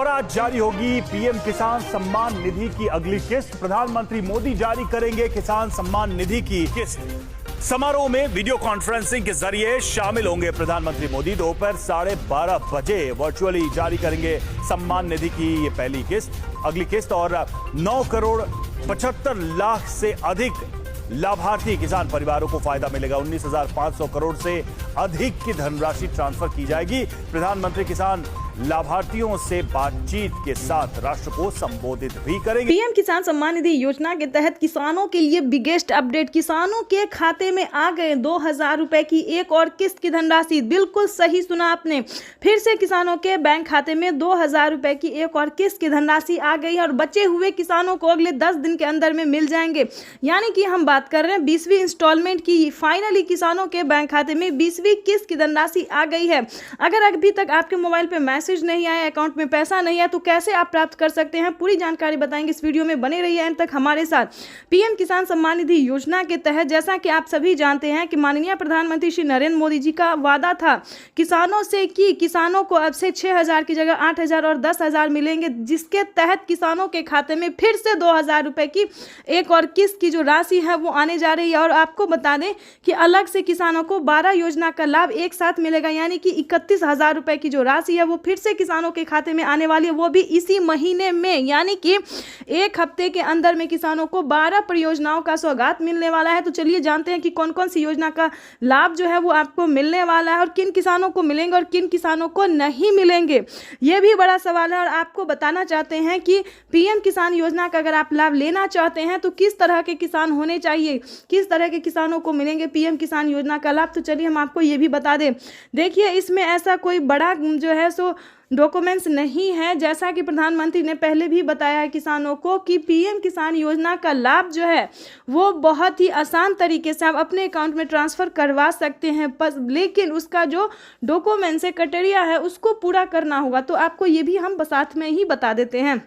और आज जारी होगी पीएम किसान सम्मान निधि की अगली किस्त। प्रधानमंत्री मोदी जारी करेंगे किसान सम्मान निधि की किस्त। समारोह में वीडियो कॉन्फ्रेंसिंग के जरिए शामिल होंगे प्रधानमंत्री मोदी। दोपहर 12:30 बजे वर्चुअली जारी करेंगे सम्मान निधि की ये पहली किस्त, अगली किस्त। और 9 करोड़ 75 लाख से अधिक लाभार्थी किसान परिवारों को फायदा मिलेगा। 19,500 करोड़ से अधिक की धनराशि ट्रांसफर की जाएगी। प्रधानमंत्री किसान लाभार्थियों से बातचीत के साथ राष्ट्र को संबोधित भी करेंगे। पीएम किसान सम्मान निधि योजना के तहत किसानों के लिए बिगेस्ट अपडेट। किसानों के खाते में आ गए 2,000 रुपए की एक और किस्त की धनराशि। बिल्कुल सही सुना आपने, फिर से किसानों के बैंक खाते में 2,000 रुपए की एक और किस्त की धनराशि आ गई है और बचे हुए किसानों को अगले 10 दिन के अंदर में मिल जाएंगे। यानी कि हम बात कर रहे हैं 20वीं इंस्टॉलमेंट की। फाइनली किसानों के बैंक खाते में 20वीं किस्त की धनराशि आ गई है। अगर अभी तक आपके मोबाइल पे मैसेज नहीं आया, अकाउंट में पैसा नहीं आया, तो कैसे आप प्राप्त कर सकते हैं, पूरी जानकारी बताएंगे इस वीडियो में। बने रहिए अंत तक हमारे साथ। पीएम किसान सम्मान निधि योजना के तहत जैसा कि आप सभी जानते हैं कि माननीय प्रधानमंत्री श्री नरेंद्र मोदी जी का वादा था किसानों से कि किसानों को अब से 6,000 की जगह 8,000 और 10,000 मिलेंगे, जिसके तहत किसानों के खाते में फिर से 2,000 रुपए की एक और किस्त की जो राशि है वो आने जा रही है। और आपको बता दें कि अलग से किसानों को 12 योजना का लाभ एक साथ मिलेगा, यानी कि 31,000 रुपए की जो राशि है वो फिर से किसानों के खाते में आने वाली है, वो भी इसी महीने में। यानी कि एक हफ्ते के अंदर में किसानों को 12 परियोजनाओं का सौगात मिलने वाला है। तो चलिए जानते हैं कि कौन कौन सी योजना का लाभ जो है वो आपको मिलने वाला है और किन किसानों को मिलेंगे और किन किसानों को नहीं मिलेंगे, ये भी बड़ा सवाल है। और आपको बताना चाहते हैं कि पीएम किसान योजना का अगर आप लाभ लेना चाहते हैं तो किस तरह के किसान होने चाहिए, किस तरह के किसानों को मिलेंगे पीएम किसान योजना का लाभ, तो चलिए हम आपको ये भी बता दें। देखिए, इसमें ऐसा कोई बड़ा जो है सो डॉक्यूमेंट्स नहीं है। जैसा कि प्रधानमंत्री ने पहले भी बताया है किसानों को कि पीएम किसान योजना का लाभ जो है वो बहुत ही आसान तरीके से आप अपने अकाउंट में ट्रांसफ़र करवा सकते हैं, लेकिन उसका जो डॉक्यूमेंट्स है, क्राइटेरिया है, उसको पूरा करना होगा। तो आपको ये भी हम साथ में ही बता देते हैं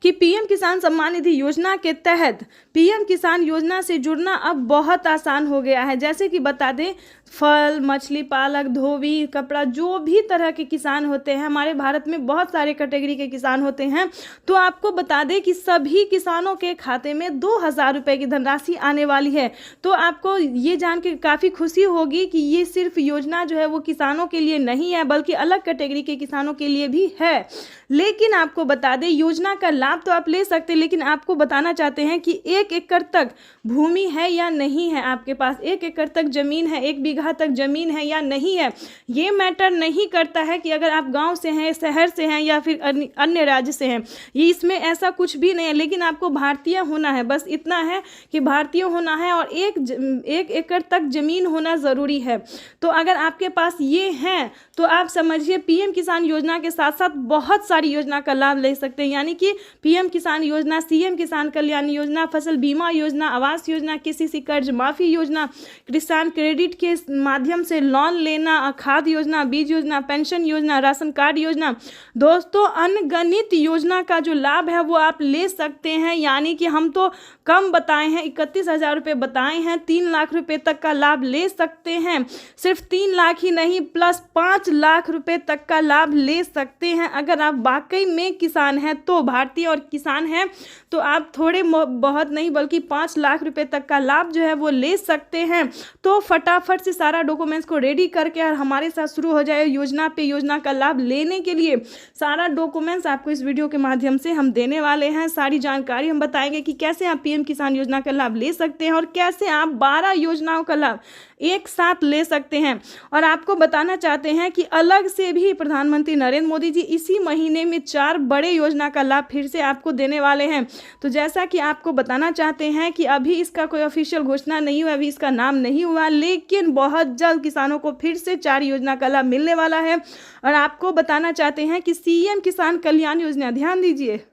कि पीएम किसान सम्मान निधि योजना के तहत पीएम किसान योजना से जुड़ना अब बहुत आसान हो गया है। जैसे कि बता दें, फल, मछली पालक, धोबी, कपड़ा, जो भी तरह के किसान होते हैं, हमारे भारत में बहुत सारे कैटेगरी के किसान होते हैं, तो आपको बता दें कि सभी किसानों के खाते में 2,000 रुपये की धनराशि आने वाली है। तो आपको ये जान के काफ़ी खुशी होगी कि ये सिर्फ योजना जो है वो किसानों के लिए नहीं है, बल्कि अलग कैटेगरी के किसानों के लिए भी है। लेकिन आपको बता दें, योजना का लाभ तो आप ले सकते हैं, लेकिन आपको बताना चाहते हैं कि 1 एकड़ तक भूमि है या नहीं है, आपके पास 1 एकड़ तक जमीन है, 1 बीघा तक जमीन है या नहीं है, ये मैटर नहीं करता है कि अगर आप गांव से हैं, शहर से हैं या फिर अन्य राज्य से हैं, ये इसमें ऐसा कुछ भी नहीं है। लेकिन आपको भारतीय होना है, बस इतना है कि भारतीय होना है और 1 एकड़ तक जमीन होना ज़रूरी है। तो अगर आपके पास ये हैं तो आप समझिए पीएम किसान योजना के साथ साथ बहुत सारी योजना का लाभ ले सकते हैं। यानी कि पीएम किसान योजना, सीएम किसान कल्याण योजना, फसल बीमा योजना, आवास योजना, केसीसी कर्ज माफी योजना, किसान क्रेडिट के माध्यम से लोन लेना, खाद योजना, बीज योजना, पेंशन योजना, राशन कार्ड योजना, दोस्तों अनगिनत योजना का जो लाभ है वो आप ले सकते हैं। यानी कि हम तो कम बताए हैं, 31,000 रुपये बताए हैं, 3 लाख रुपए तक का लाभ ले सकते हैं। सिर्फ 3 लाख ही नहीं, प्लस 5 लाख रुपए तक का लाभ ले सकते हैं। अगर आप वाकई में किसान हैं, तो भारतीय और किसान हैं, तो आप थोड़े बहुत नहीं बल्कि 5 लाख रुपए तक का लाभ जो है वो ले सकते हैं। तो फटाफट से सारा डॉक्यूमेंट्स को रेडी करके और हमारे साथ शुरू हो जाए योजना पे योजना का लाभ लेने के लिए। सारा डॉक्यूमेंट्स आपको इस वीडियो के माध्यम से हम देने वाले हैं। सारी जानकारी हम बताएंगे कि कैसे आप पीएम किसान योजना का लाभ ले सकते हैं और कैसे आप 12 योजनाओं का लाभ एक साथ ले सकते हैं। और आपको बताना चाहते हैं कि अलग से भी प्रधानमंत्री नरेंद्र मोदी जी इसी महीने में 4 बड़े योजना का लाभ फिर से आपको देने वाले हैं। तो जैसा कि आपको बताना चाहते हैं कि अभी इसका कोई ऑफिशियल घोषणा नहीं हुआ, अभी इसका नाम नहीं हुआ, लेकिन बहुत जल्द किसानों को फिर से 4 योजना का लाभ मिलने वाला है। और आपको बताना चाहते हैं कि सीएम किसान कल्याण योजना, ध्यान दीजिए,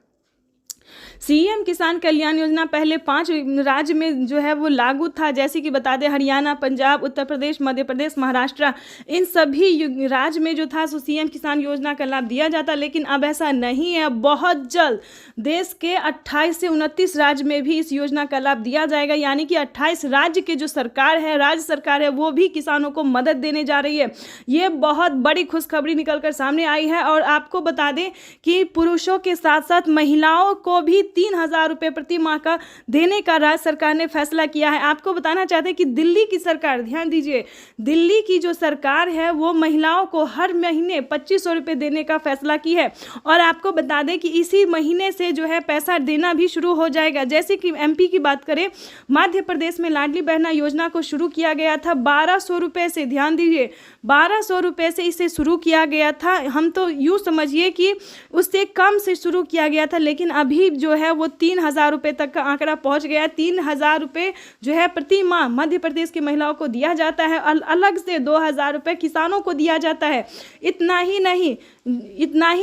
सीएम किसान कल्याण योजना पहले 5 राज्य में जो है वो लागू था, जैसे कि बता दें हरियाणा, पंजाब, उत्तर प्रदेश, मध्य प्रदेश, महाराष्ट्र, इन सभी राज्य में जो था सो सीएम किसान योजना का लाभ दिया जाता। लेकिन अब ऐसा नहीं है, बहुत जल्द देश के 28 से 29 राज्य में भी इस योजना का लाभ दिया जाएगा। यानी कि 28 राज्य के जो सरकार है, राज्य सरकार है, वो भी किसानों को मदद देने जा रही है। ये बहुत बड़ी खुशखबरी निकलकर सामने आई है। और आपको बता दें कि पुरुषों के साथ साथ महिलाओं को भी 3,000 रुपये प्रति माह का देने का राज्य सरकार ने फैसला किया है। आपको बताना चाहते हैं कि दिल्ली की सरकार, ध्यान दीजिए, दिल्ली की जो सरकार है वो महिलाओं को हर महीने 2,500 रुपये देने का फैसला की है। और आपको बता दें कि इसी महीने से जो है पैसा देना भी शुरू हो जाएगा। जैसे कि एमपी की बात करें, मध्य प्रदेश में लाडली बहना योजना को शुरू किया गया था 1,200 रुपये से, ध्यान दीजिए 1,200 रुपये से इसे शुरू किया गया था। हम तो यूँ समझिए कि उससे कम से शुरू किया गया था, लेकिन अभी जो है वो 3,000 रुपये तक का आंकड़ा पहुंच गया है। 3,000 रुपये जो है प्रति माह मध्य प्रदेश की महिलाओं को दिया जाता है। अलग से 2,000 रुपये किसानों को दिया जाता है। इतना ही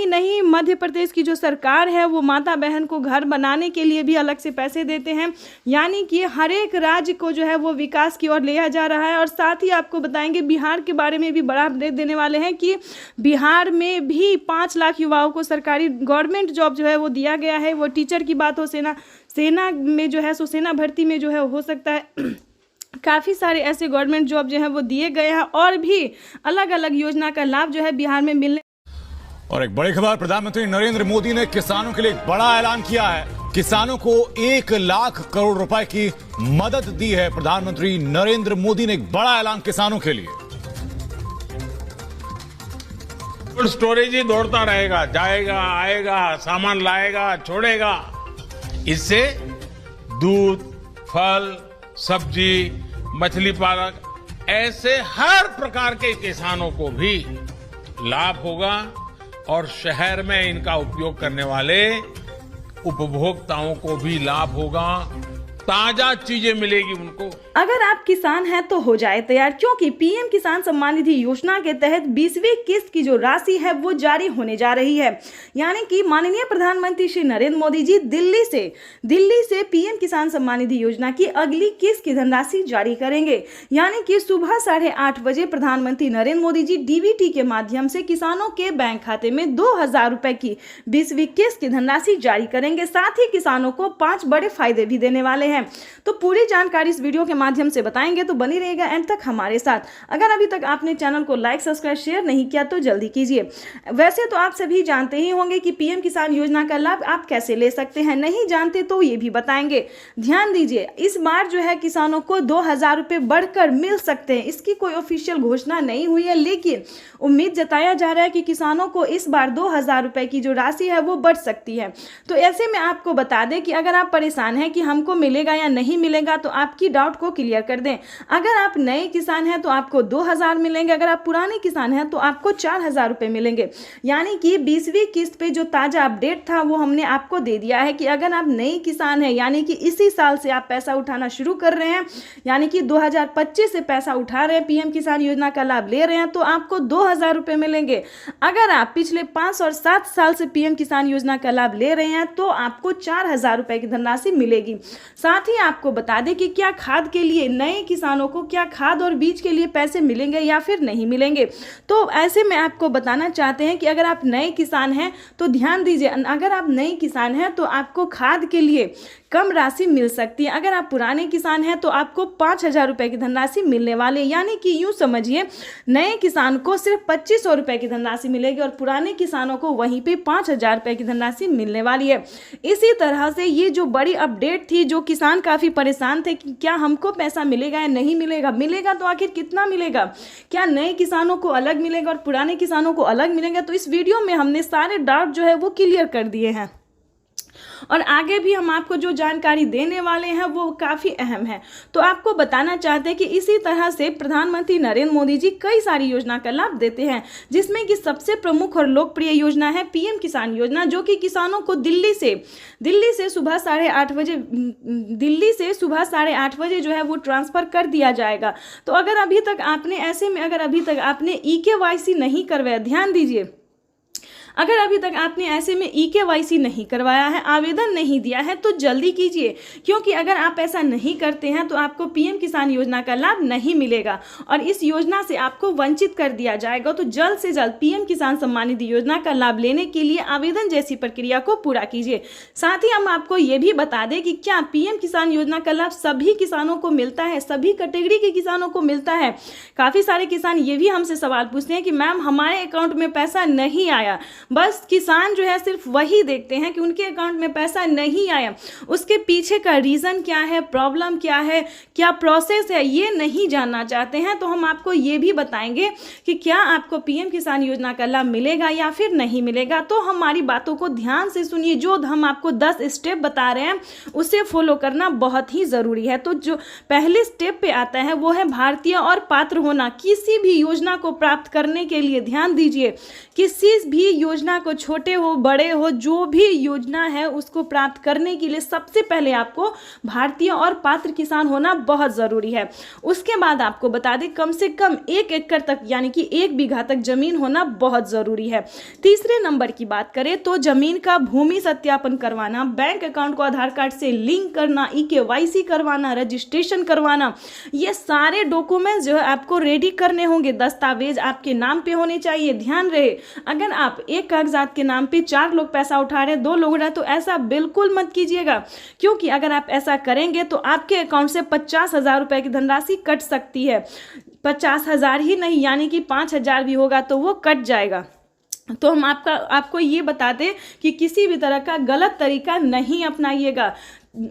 नहीं, मध्य प्रदेश की जो सरकार है वो माता बहन को घर बनाने के लिए भी अलग से पैसे देते हैं। यानी कि हर एक राज्य को जो है वो विकास की ओर लिया जा रहा है। और साथ ही आपको बताएंगे बिहार के बारे में भी बड़ा अपडेट देने वाले हैं कि बिहार में भी 5 लाख युवाओं को सरकारी गवर्नमेंट जॉब जो है वो दिया गया है। वो टीचर की बात हो, सेना में जो है सो सेना भर्ती में जो है हो सकता है काफ़ी सारे ऐसे गवर्नमेंट जॉब जो है वो दिए गए हैं। और भी अलग अलग योजना का लाभ जो है बिहार में मिलने। और एक बड़ी खबर, प्रधानमंत्री नरेंद्र मोदी ने किसानों के लिए एक बड़ा ऐलान किया है। किसानों को 1 लाख करोड़ रुपए की मदद दी है। प्रधानमंत्री नरेंद्र मोदी ने एक बड़ा ऐलान किसानों के लिए। कोल्ड स्टोरेज ही दौड़ता रहेगा, जाएगा आएगा, सामान लाएगा छोड़ेगा। इससे दूध, फल, सब्जी, मछली पालक, ऐसे हर प्रकार के किसानों को भी लाभ होगा। और शहर में इनका उपयोग करने वाले उपभोक्ताओं को भी लाभ होगा। ताजा चीजें मिलेगी उनको। अगर आप किसान हैं तो हो जाए तैयार, क्योंकि पीएम किसान सम्मान निधि योजना के तहत 20वीं किस्त की जो राशि है वो जारी होने जा रही है। यानी कि माननीय प्रधानमंत्री श्री नरेंद्र मोदी जी दिल्ली से पीएम किसान सम्मान निधि योजना की अगली किस्त की धनराशि जारी करेंगे। यानी कि सुबह 8:30 बजे प्रधानमंत्री नरेंद्र मोदी जी डीबीटी के माध्यम से किसानों के बैंक खाते में 2,000 रुपए की 20वीं किस्त की धनराशि जारी करेंगे। साथ ही किसानों को 5 बड़े फायदे भी देने वाले हैं। तो पूरी जानकारी इस वीडियो के माध्यम से बताएंगे, तो बनी रहेगा एंड तक हमारे साथ। अगर अभी तक आपने चैनल को लाइक, सब्सक्राइब, शेयर नहीं किया तो जल्दी कीजिए। वैसे तो आप सभी जानते ही होंगे कि पीएम किसान योजना का लाभ आप कैसे ले सकते हैं, नहीं जानते तो ये भी बताएंगे। ध्यान दीजिए, इस बार जो है किसानों को 2,000 रुपये बढ़कर मिल सकते हैं। इसकी कोई ऑफिशियल घोषणा नहीं हुई है, लेकिन उम्मीद जताया जा रहा है कि किसानों को इस बार 2,000 रुपये की जो राशि है वो बढ़ सकती है। तो ऐसे में आपको बता दें कि अगर आप परेशान हैं कि हमको मिलेगा या नहीं मिलेगा, तो आपकी डाउट को क्लियर कर दें। अगर आप नए किसान हैं तो आपको 2,000 मिलेंगे, अगर आप पुराने किसान हैं तो आपको 4,000 रुपये मिलेंगे। यानी कि 20वीं किस्त पे जो ताज़ा अपडेट था वो हमने आपको दे दिया है कि अगर आप नए किसान हैं, यानी कि इसी साल से आप पैसा उठाना शुरू कर रहे हैं, यानी कि 2025 से पैसा उठा रहे हैं, पीएम किसान योजना का लाभ ले रहे हैं, तो आपको 2,000 रुपये मिलेंगे। अगर आप पिछले 5 और 7 साल से पीएम किसान योजना का लाभ ले रहे हैं तो आपको 4,000 रुपये की धनराशि मिलेगी। साथ ही आपको बता दें कि क्या खाद के लिए नए किसानों को क्या खाद और बीज के लिए पैसे मिलेंगे या फिर नहीं मिलेंगे। तो ऐसे में आपको बताना चाहते हैं कि अगर आप नए किसान हैं तो ध्यान दीजिए, अगर आप नए किसान हैं तो आपको खाद के लिए कम राशि मिल सकती है। अगर आप पुराने किसान हैं तो आपको 5,000 रुपये की धनराशि मिलने वाली है। यानी कि यूँ समझिए, नए किसान को सिर्फ 2,500 रुपये की धनराशि मिलेगी और पुराने किसानों को वहीं पे 5,000 रुपये की धनराशि मिलने वाली है। इसी तरह से ये जो बड़ी अपडेट थी, जो किसान काफ़ी परेशान थे कि क्या हमको पैसा मिलेगा या नहीं मिलेगा तो आखिर कितना मिलेगा, क्या नए किसानों को अलग मिलेगा और पुराने किसानों को अलग मिलेगा, तो इस वीडियो में हमने सारे डाउट जो है वो क्लियर कर दिए हैं। और आगे भी हम आपको जो जानकारी देने वाले हैं वो काफ़ी अहम है। तो आपको बताना चाहते हैं कि इसी तरह से प्रधानमंत्री नरेंद्र मोदी जी कई सारी योजना का लाभ देते हैं, जिसमें कि सबसे प्रमुख और लोकप्रिय योजना है पीएम किसान योजना, जो कि किसानों को दिल्ली से सुबह 8:30 बजे जो है वो ट्रांसफ़र कर दिया जाएगा। तो अगर अभी तक आपने EKYC नहीं करवाया, ध्यान दीजिए, अगर अभी तक आपने ऐसे में eKYC नहीं करवाया है, आवेदन नहीं दिया है, तो जल्दी कीजिए, क्योंकि अगर आप ऐसा नहीं करते हैं तो आपको पीएम किसान योजना का लाभ नहीं मिलेगा और इस योजना से आपको वंचित कर दिया जाएगा। तो जल्द से जल्द पीएम किसान सम्मान निधि योजना का लाभ लेने के लिए आवेदन जैसी प्रक्रिया को पूरा कीजिए। साथ ही हम आपको ये भी बता दें कि क्या पीएम किसान योजना का लाभ सभी किसानों को मिलता है, सभी कैटेगरी के किसानों को मिलता है। काफी सारे किसान ये भी हमसे सवाल पूछते हैं कि मैम हमारे अकाउंट में पैसा नहीं आया। बस किसान जो है सिर्फ वही देखते हैं कि उनके अकाउंट में पैसा नहीं आया, उसके पीछे का रीजन क्या है, प्रॉब्लम क्या है, क्या प्रोसेस है, ये नहीं जानना चाहते हैं। तो हम आपको ये भी बताएंगे कि क्या आपको पीएम किसान योजना का लाभ मिलेगा या फिर नहीं मिलेगा। तो हमारी बातों को ध्यान से सुनिए, जो हम आपको 10 स्टेप बता रहे हैं उसे फॉलो करना बहुत ही जरूरी है। तो जो पहले स्टेप पे आता है वो है भारतीय और पात्र होना। किसी भी योजना को प्राप्त करने के लिए ध्यान दीजिए, किसी भी योजना को, छोटे हो बड़े हो, जो भी योजना है उसको प्राप्त करने के लिए सबसे पहले आपको भारतीय और पात्र किसान होना बहुत जरूरी है। उसके बाद आपको बता दें कम से कम 1 एकड़ तक यानी कि 1 बीघा तक जमीन होना बहुत जरूरी है। तीसरे नंबर की बात करें तो जमीन का भूमि सत्यापन करवाना, बैंक अकाउंट को आधार कार्ड से लिंक करना, eKYC करवाना, रजिस्ट्रेशन करवाना, ये सारे डॉक्यूमेंट्स जो है आपको रेडी करने होंगे। दस्तावेज आपके नाम पे होने चाहिए। ध्यान रहे, अगर आप एक कागजात के नाम पे 4 लोग पैसा उठा रहे हैं, 2 लोग रहे, तो ऐसा बिल्कुल मत कीजिएगा, क्योंकि अगर आप ऐसा करेंगे तो आपके अकाउंट से 50,000 रुपए की धनराशि कट सकती है। 50,000 ही नहीं यानी कि 5,000 भी होगा तो वो कट जाएगा। तो हम आपको ये बता दें कि किसी भी तरह का गलत तरीका नहीं अपनाइएगा।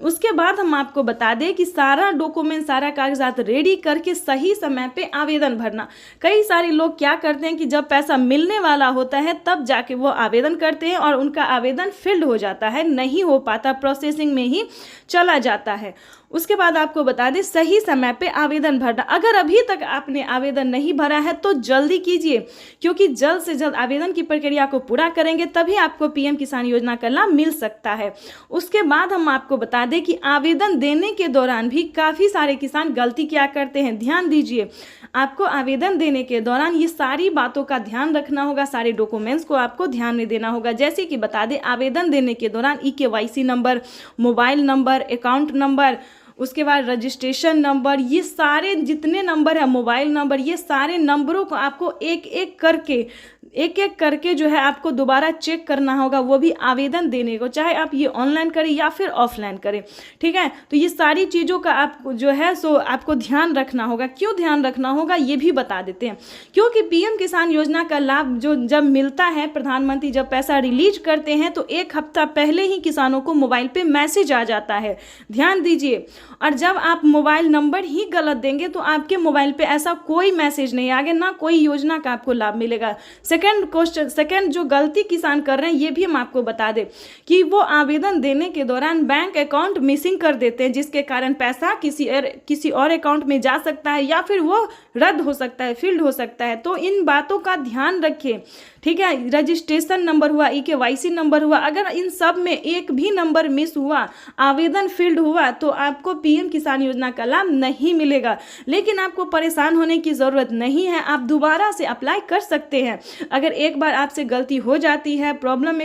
उसके बाद हम आपको बता दें कि सारा डॉक्यूमेंट, सारा कागजात रेडी करके सही समय पे आवेदन भरना। कई सारे लोग क्या करते हैं कि जब पैसा मिलने वाला होता है तब जाके वो आवेदन करते हैं और उनका आवेदन फिल्ड हो जाता है, नहीं हो पाता, प्रोसेसिंग में ही चला जाता है। उसके बाद आपको बता दें सही समय पे आवेदन भरना। अगर अभी तक आपने आवेदन नहीं भरा है तो जल्दी कीजिए, क्योंकि जल्द से जल्द आवेदन की प्रक्रिया को पूरा करेंगे तभी आपको पीएम किसान योजना का लाभ मिल सकता है। उसके बाद हम आपको बता दें कि आवेदन देने के दौरान भी काफ़ी सारे किसान गलती क्या करते हैं। ध्यान दीजिए, आपको आवेदन देने के दौरान ये सारी बातों का ध्यान रखना होगा, सारे डॉक्यूमेंट्स को आपको ध्यान में देना होगा। जैसे कि बता दें आवेदन देने के दौरान eKYC number, mobile number, account number, उसके बाद रजिस्ट्रेशन नंबर, ये सारे जितने नंबर है, मोबाइल नंबर, ये सारे नंबरों को आपको एक एक करके जो है आपको दोबारा चेक करना होगा, वो भी आवेदन देने को, चाहे आप ये ऑनलाइन करें या फिर ऑफलाइन करें। ठीक है, तो ये सारी चीज़ों का आपको जो है सो आपको ध्यान रखना होगा। क्यों ध्यान रखना होगा ये भी बता देते हैं, क्योंकि पीएम किसान योजना का लाभ जो जब मिलता है, प्रधानमंत्री जब पैसा रिलीज करते हैं तो 1 हफ्ता पहले ही किसानों को मोबाइल पे मैसेज आ जाता है। ध्यान दीजिए, और जब आप मोबाइल नंबर ही गलत देंगे तो आपके मोबाइल पे ऐसा कोई मैसेज नहीं आएगा, ना कोई योजना का आपको लाभ मिलेगा। सेकंड जो गलती किसान कर रहे हैं ये भी हम आपको बता दें कि वो आवेदन देने के दौरान बैंक अकाउंट मिसिंग कर देते हैं, जिसके कारण पैसा किसी और अकाउंट में जा सकता है या फिर वो रद्द हो सकता है, फील्ड हो सकता है। तो इन बातों का ध्यान रखें। ठीक है, रजिस्ट्रेशन नंबर हुआ, eKYC नंबर हुआ, अगर इन सब में एक भी नंबर मिस हुआ, आवेदन फील्ड हुआ, तो आपको पीएम किसान योजना का लाभ नहीं मिलेगा। लेकिन आपको परेशान होने की ज़रूरत नहीं है, आप दोबारा से अप्लाई कर सकते हैं। अगर एक बार आपसे गलती हो जाती है,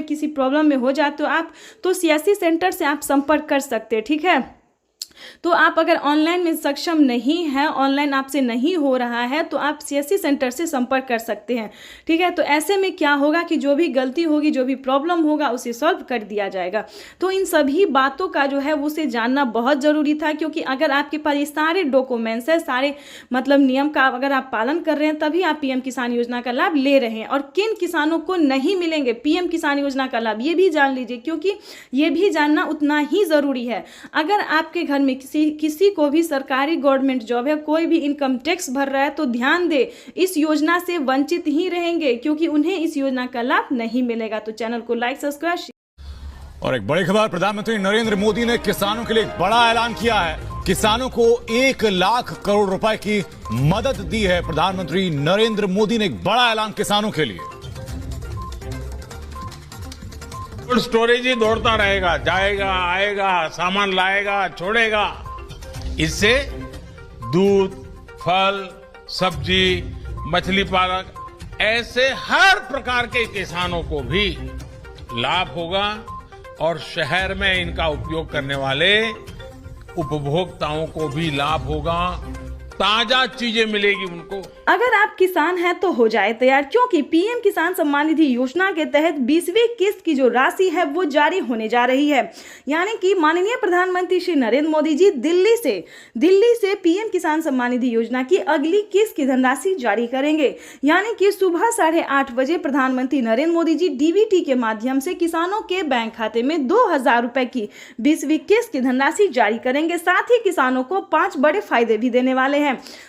किसी प्रॉब्लम में हो जाते हो आप, तो CSC सेंटर से आप संपर्क कर सकते हैं। ठीक है, तो आप अगर ऑनलाइन में सक्षम नहीं है, ऑनलाइन आपसे नहीं हो रहा है, तो आप CSC सेंटर से संपर्क कर सकते हैं। ठीक है, तो ऐसे में क्या होगा कि जो भी गलती होगी, जो भी प्रॉब्लम होगा, उसे सॉल्व कर दिया जाएगा। तो इन सभी बातों का जो है उसे जानना बहुत ज़रूरी था, क्योंकि अगर आपके पास ये सारे डॉक्यूमेंट्स है, सारे मतलब नियम का अगर आप पालन कर रहे हैं, तभी आप पीएम किसान योजना का लाभ ले रहे हैं। और किन किसानों को नहीं मिलेंगे पीएम किसान योजना का लाभ, ये भी जान लीजिए, क्योंकि ये भी जानना उतना ही ज़रूरी है। अगर आपके घर में किसी को भी सरकारी गवर्नमेंट जॉब है, कोई भी इनकम टैक्स भर रहा है, तो ध्यान दे, इस योजना से वंचित ही रहेंगे, क्योंकि उन्हें इस योजना का लाभ नहीं मिलेगा। तो चैनल को लाइक, सब्सक्राइब। और एक बड़ी खबर, प्रधानमंत्री नरेंद्र मोदी ने किसानों के लिए एक बड़ा ऐलान किया है। किसानों को 1 लाख करोड़ रुपए की मदद दी है। प्रधानमंत्री नरेंद्र मोदी ने एक बड़ा ऐलान किसानों के लिए। कोल्ड स्टोरेज ही दौड़ता रहेगा, जाएगा आएगा, सामान लाएगा छोड़ेगा। इससे दूध, फल, सब्जी, मछली पालक ऐसे हर प्रकार के किसानों को भी लाभ होगा और शहर में इनका उपयोग करने वाले उपभोक्ताओं को भी लाभ होगा, ताजा चीजें मिलेगी उनको। अगर आप किसान हैं तो हो जाए तैयार, क्योंकि पीएम किसान सम्मान निधि योजना के तहत 20वीं किस्त की जो राशि है वो जारी होने जा रही है। यानी कि माननीय प्रधानमंत्री श्री नरेंद्र मोदी जी दिल्ली से पीएम किसान सम्मान निधि योजना की अगली किस्त की धनराशि जारी करेंगे। यानी कि सुबह 8:30 बजे प्रधानमंत्री नरेंद्र मोदी जी डीबीटी के माध्यम से किसानों के बैंक खाते में 2000 रुपए की 20वीं किस्त की धनराशि जारी करेंगे। साथ ही किसानों को 5 बड़े फायदे भी देने वाले हैं।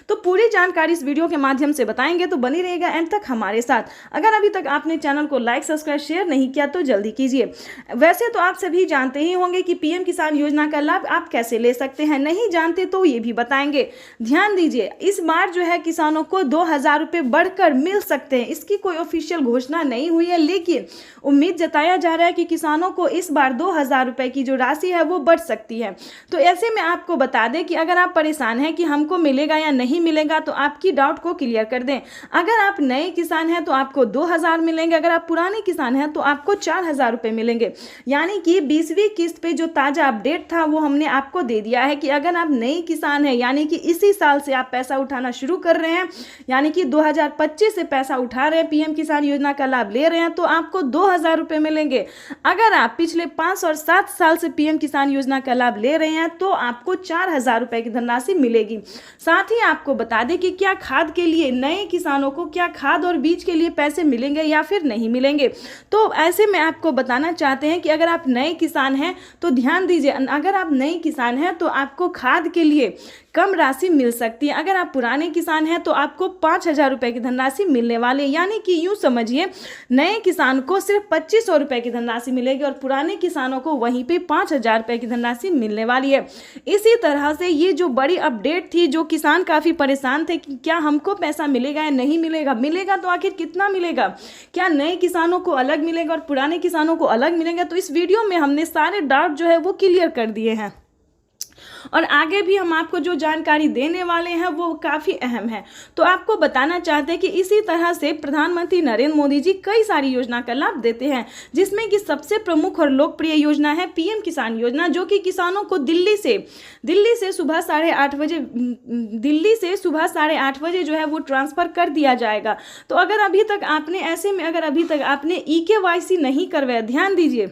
तो पूरी जानकारी इस वीडियो के माध्यम से बताएंगे, तो बनी रहेगा एंड तक हमारे साथ। अगर अभी तक आपने चैनल को लाइक, सब्सक्राइब, शेयर नहीं किया तो जल्दी कीजिए। वैसे तो आप सभी जानते ही होंगे कि पीएम किसान योजना का लाभ आप कैसे ले सकते हैं, नहीं जानते तो ये भी बताएंगे। ध्यान दीजिए, इस बार जो है किसानों को 2000 रुपए बढ़कर मिल सकते हैं। इसकी कोई ऑफिशियल घोषणा नहीं हुई है, लेकिन उम्मीद जताया जा रहा है कि किसानों को इस बार 2000 रुपए की जो राशि है वो बढ़ सकती है। तो ऐसे में आपको बता दें कि अगर आप परेशान हैं कि हमको मिलेगा या नहीं मिलेगा, तो आपकी डाउट को क्लियर कर दें। अगर आप नए किसान हैं तो आपको 2000 मिलेंगे, अगर आप पुराने किसान हैं तो आपको 4000 रुपए मिलेंगे। यानी कि 20वीं किस्त पे जो ताजा अपडेट था वो हमने आपको दे दिया है कि अगर आप नए किसान हैं, यानी कि इसी साल से आप पैसा उठाना शुरू कर रहे हैं, यानी कि 2025 से पैसा उठा रहे हैं, पीएम किसान योजना का लाभ ले रहे हैं, तो आपको 2000 रुपए मिलेंगे। अगर आप पिछले 5 और 7 साल से पीएम किसान योजना का लाभ ले रहे हैं तो आपको 4000 रुपए की धनराशि मिलेगी। साथ ही आपको बता दें कि क्या खाद के लिए नए किसानों को क्या खाद और बीज के लिए पैसे मिलेंगे या फिर नहीं मिलेंगे। तो ऐसे में आपको बताना चाहते हैं कि अगर आप नए किसान हैं तो ध्यान दीजिए, अगर आप नए किसान हैं तो आपको खाद के लिए कम राशि मिल सकती है। अगर आप पुराने किसान हैं तो आपको 5000 रुपए की धनराशि मिलने वाली है। यानी कि यूं समझिए, नए किसान को सिर्फ 2500 रुपए की धनराशि मिलेगी और पुराने किसानों को वहीं पे 5000 रुपए की धनराशि मिलने वाली है। इसी तरह से ये जो बड़ी अपडेट थी, जो किसान काफी परेशान थे कि क्या हमको पैसा मिलेगा या नहीं मिलेगा, मिलेगा तो आखिर कितना मिलेगा, क्या नए किसानों को अलग मिलेगा और पुराने किसानों को अलग मिलेगा। तो इस वीडियो में हमने सारे डाउट जो है वो क्लियर कर दिए हैं और आगे भी हम आपको जो जानकारी देने वाले हैं वो काफ़ी अहम है। तो आपको बताना चाहते हैं कि इसी तरह से प्रधानमंत्री नरेंद्र मोदी जी कई सारी योजना का लाभ देते हैं, जिसमें कि सबसे प्रमुख और लोकप्रिय योजना है पीएम किसान योजना, जो कि किसानों को दिल्ली से सुबह 8:30 बजे जो है वो ट्रांसफ़र कर दिया जाएगा। तो अगर अभी तक आपने EKYC नहीं करवाया, ध्यान दीजिए,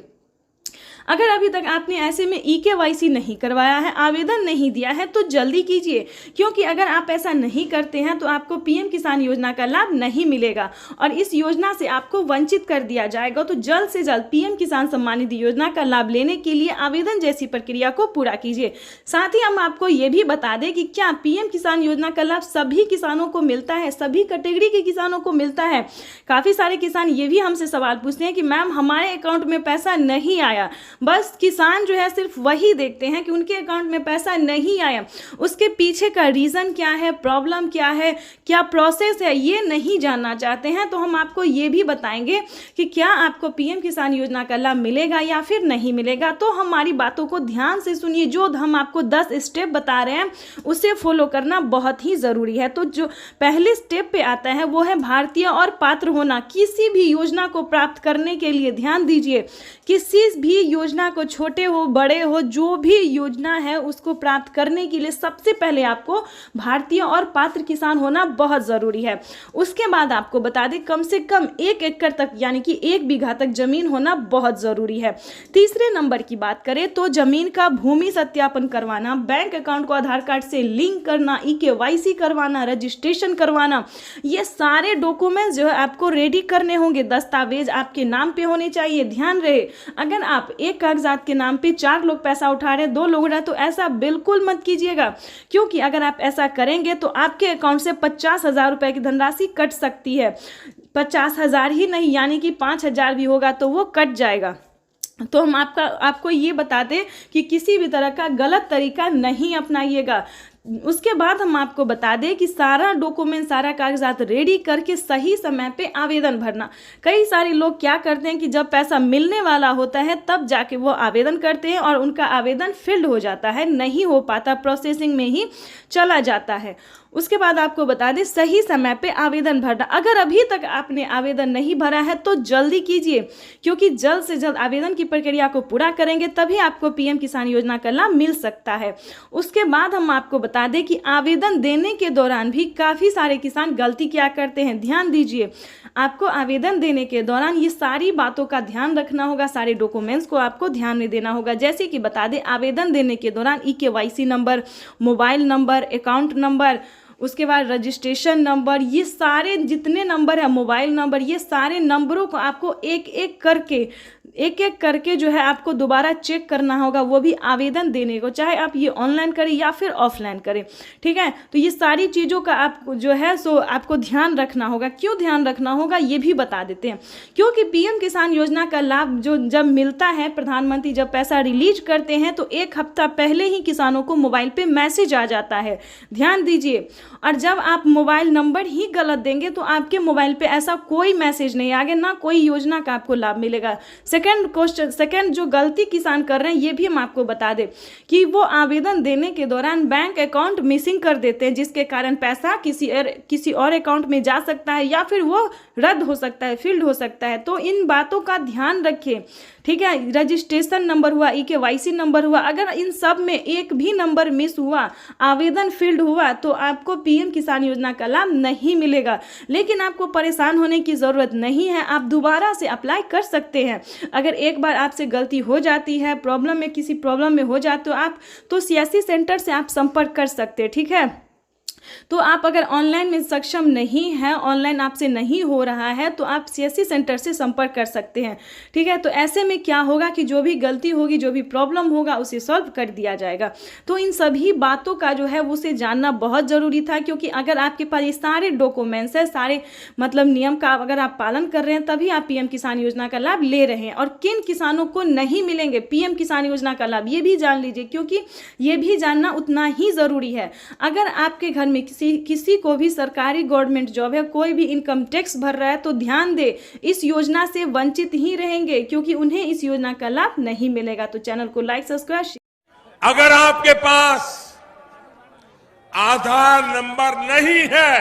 अगर अभी तक आपने ऐसे में EKYC नहीं करवाया है, आवेदन नहीं दिया है, तो जल्दी कीजिए, क्योंकि अगर आप ऐसा नहीं करते हैं तो आपको पीएम किसान योजना का लाभ नहीं मिलेगा और इस योजना से आपको वंचित कर दिया जाएगा। तो जल्द से जल्द पीएम किसान सम्मान निधि योजना का लाभ लेने के लिए आवेदन जैसी प्रक्रिया को पूरा कीजिए। साथ ही हम आपको ये भी बता दें कि क्या पीएम किसान योजना का लाभ सभी किसानों को मिलता है, सभी कैटेगरी के किसानों को मिलता है। काफ़ी सारे किसान ये भी हमसे सवाल पूछते हैं कि मैम हमारे अकाउंट में पैसा नहीं आया। बस किसान जो है सिर्फ वही देखते हैं कि उनके अकाउंट में पैसा नहीं आया, उसके पीछे का रीज़न क्या है, प्रॉब्लम क्या है, क्या प्रोसेस है, ये नहीं जानना चाहते हैं। तो हम आपको ये भी बताएंगे कि क्या आपको पीएम किसान योजना का लाभ मिलेगा या फिर नहीं मिलेगा। तो हमारी बातों को ध्यान से सुनिए, जो हम आपको 10 स्टेप बता रहे हैं उसे फॉलो करना बहुत ही ज़रूरी है। तो जो पहले स्टेप पे आता है वो है भारतीय और पात्र होना। किसी भी योजना को प्राप्त करने के लिए ध्यान दीजिए, किसी भी योजना को, छोटे हो बड़े हो, जो भी योजना है उसको प्राप्त करने के लिए सबसे पहले आपको भारतीय और पात्र किसान होना बहुत ज़रूरी है। उसके बाद आपको बता दें कम से कम 1 एकड़ तक, यानी कि 1 बीघा तक जमीन होना बहुत ज़रूरी है। तीसरे नंबर की बात करें तो जमीन का भूमि सत्यापन करवाना, बैंक अकाउंट को आधार कार्ड से लिंक करना, EKYC करवाना, रजिस्ट्रेशन करवाना, ये सारे डॉक्यूमेंट्स जो है आपको रेडी करने होंगे। दस्तावेज आपके नाम पे होने चाहिए। ध्यान रहे, अगर आप एक कागजात के नाम पे 4 लोग पैसा उठा रहे हैं, 2 लोग रहे, तो ऐसा बिल्कुल मत कीजिएगा, क्योंकि अगर आप ऐसा करेंगे तो आपके अकाउंट से 50,000 रुपए की धनराशि कट सकती है। 50,000 ही नहीं, यानी कि 5,000 भी होगा तो वो कट जाएगा। तो हम आपको ये बता दें कि किसी भी तरह का गलत तरीका नहीं अपनाइएगा। उसके बाद हम आपको बता दें कि सारा डॉक्यूमेंट, सारा कागजात रेडी करके सही समय पे आवेदन भरना। कई सारे लोग क्या करते हैं कि जब पैसा मिलने वाला होता है तब जाके वो आवेदन करते हैं और उनका आवेदन फिल्ड हो जाता है, नहीं हो पाता, प्रोसेसिंग में ही चला जाता है। उसके बाद आपको बता दें सही समय पे आवेदन भरना। अगर अभी तक आपने आवेदन नहीं भरा है तो जल्दी कीजिए, क्योंकि जल्द से जल्द आवेदन की प्रक्रिया को पूरा करेंगे तभी आपको पीएम किसान योजना का लाभ मिल सकता है। उसके बाद हम आपको बता दें कि आवेदन देने के दौरान भी काफ़ी सारे किसान गलती क्या करते हैं। ध्यान दीजिए, आपको आवेदन देने के दौरान ये सारी बातों का ध्यान रखना होगा, सारे डॉक्यूमेंट्स को आपको ध्यान में देना होगा। जैसे कि बता दें, आवेदन देने के दौरान EKYC number, mobile number, account number, उसके बाद रजिस्ट्रेशन नंबर, ये सारे जितने नंबर है, मोबाइल नंबर, ये सारे नंबरों को आपको एक एक करके जो है आपको दोबारा चेक करना होगा, वो भी आवेदन देने को, चाहे आप ये ऑनलाइन करें या फिर ऑफलाइन करें। ठीक है, तो ये सारी चीज़ों का आपको जो है सो आपको ध्यान रखना होगा। क्यों ध्यान रखना होगा ये भी बता देते हैं। क्योंकि पीएम किसान योजना का लाभ जो जब मिलता है, प्रधानमंत्री जब पैसा रिलीज करते हैं तो एक हफ्ता पहले ही किसानों को मोबाइल पे मैसेज आ जाता है। ध्यान दीजिए, और जब आप मोबाइल नंबर ही गलत देंगे तो आपके मोबाइल पे ऐसा कोई मैसेज नहीं आएगा, ना कोई योजना का आपको लाभ मिलेगा। सेकंड जो गलती किसान कर रहे हैं ये भी हम आपको बता दें कि वो आवेदन देने के दौरान बैंक अकाउंट मिसिंग कर देते हैं, जिसके कारण पैसा किसी और अकाउंट में जा सकता है या फिर वो रद्द हो सकता है, फील्ड हो सकता है। तो इन बातों का ध्यान रखिए। ठीक है, रजिस्ट्रेशन नंबर हुआ, EKYC नंबर हुआ, अगर इन सब में एक भी नंबर मिस हुआ, आवेदन फील्ड हुआ, तो आपको पीएम किसान योजना का लाभ नहीं मिलेगा। लेकिन आपको परेशान होने की ज़रूरत नहीं है, आप दोबारा से अप्लाई कर सकते हैं। अगर एक बार आपसे गलती हो जाती है, किसी प्रॉब्लम में हो जाते हो आप, तो CSC सेंटर से आप संपर्क कर सकते हैं। ठीक है, तो आप अगर ऑनलाइन में सक्षम नहीं है, ऑनलाइन आपसे नहीं हो रहा है, तो आप CSC सेंटर से संपर्क कर सकते हैं। ठीक है, तो ऐसे में क्या होगा कि जो भी गलती होगी, जो भी प्रॉब्लम होगा, उसे सॉल्व कर दिया जाएगा। तो इन सभी बातों का जो है उसे जानना बहुत ज़रूरी था, क्योंकि अगर आपके पास ये सारे डॉक्यूमेंट्स है, सारे मतलब नियम का अगर आप पालन कर रहे हैं, तभी आप पीएम किसान योजना का लाभ ले रहे हैं। और किन किसानों को नहीं मिलेंगे पीएम किसान योजना का लाभ, ये भी जान लीजिए, क्योंकि ये भी जानना उतना ही ज़रूरी है। अगर आपके घर में किसी को भी सरकारी गवर्नमेंट जॉब है, कोई भी इनकम टैक्स भर रहा है, तो ध्यान दे, इस योजना से वंचित ही रहेंगे, क्योंकि उन्हें इस योजना का लाभ नहीं मिलेगा। तो चैनल को लाइक, सब्सक्राइब। अगर आपके पास आधार नंबर नहीं है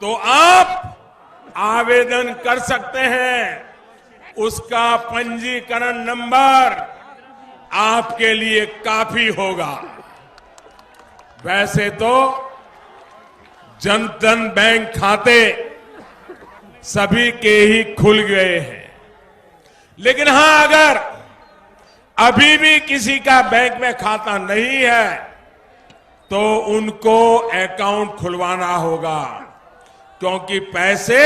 तो आप आवेदन कर सकते हैं। उसका पंजीकरण नंबर आपके लिए काफी होगा। वैसे तो जन धन बैंक खाते सभी के ही खुल गए हैं, लेकिन हां, अगर अभी भी किसी का बैंक में खाता नहीं है तो उनको अकाउंट खुलवाना होगा, क्योंकि पैसे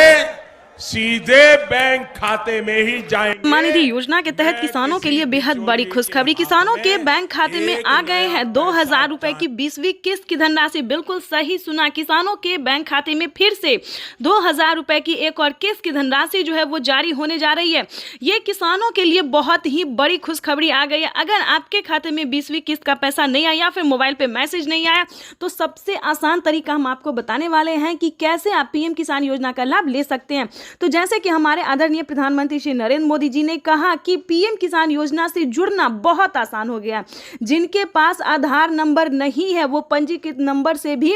सीधे बैंक खाते में ही जाएंगे। सम्मान निधि योजना के तहत किसानों के लिए बेहद बड़ी खुशखबरी। किसानों के बैंक खाते में आ गए हैं 2000 रुपए की 20वीं किस्त की धनराशि। बिल्कुल सही सुना, किसानों के बैंक खाते में फिर से 2000 रुपए की एक और किस्त की धनराशि जो है वो जारी होने जा रही है। ये किसानों के लिए बहुत ही बड़ी खुशखबरी आ गई है। अगर आपके खाते में 20वीं किस्त का पैसा नहीं आया या फिर मोबाइल पे मैसेज नहीं आया, तो सबसे आसान तरीका हम आपको बताने वाले हैं कि कैसे आप पीएम किसान योजना का लाभ ले सकते हैं। तो जैसे कि हमारे आदरणीय प्रधानमंत्री श्री नरेंद्र मोदी जी ने कहा कि पीएम किसान योजना से जुड़ना बहुत आसान हो गया। जिनके पास आधार नंबर नहीं है वो पंजीकृत नंबर से भी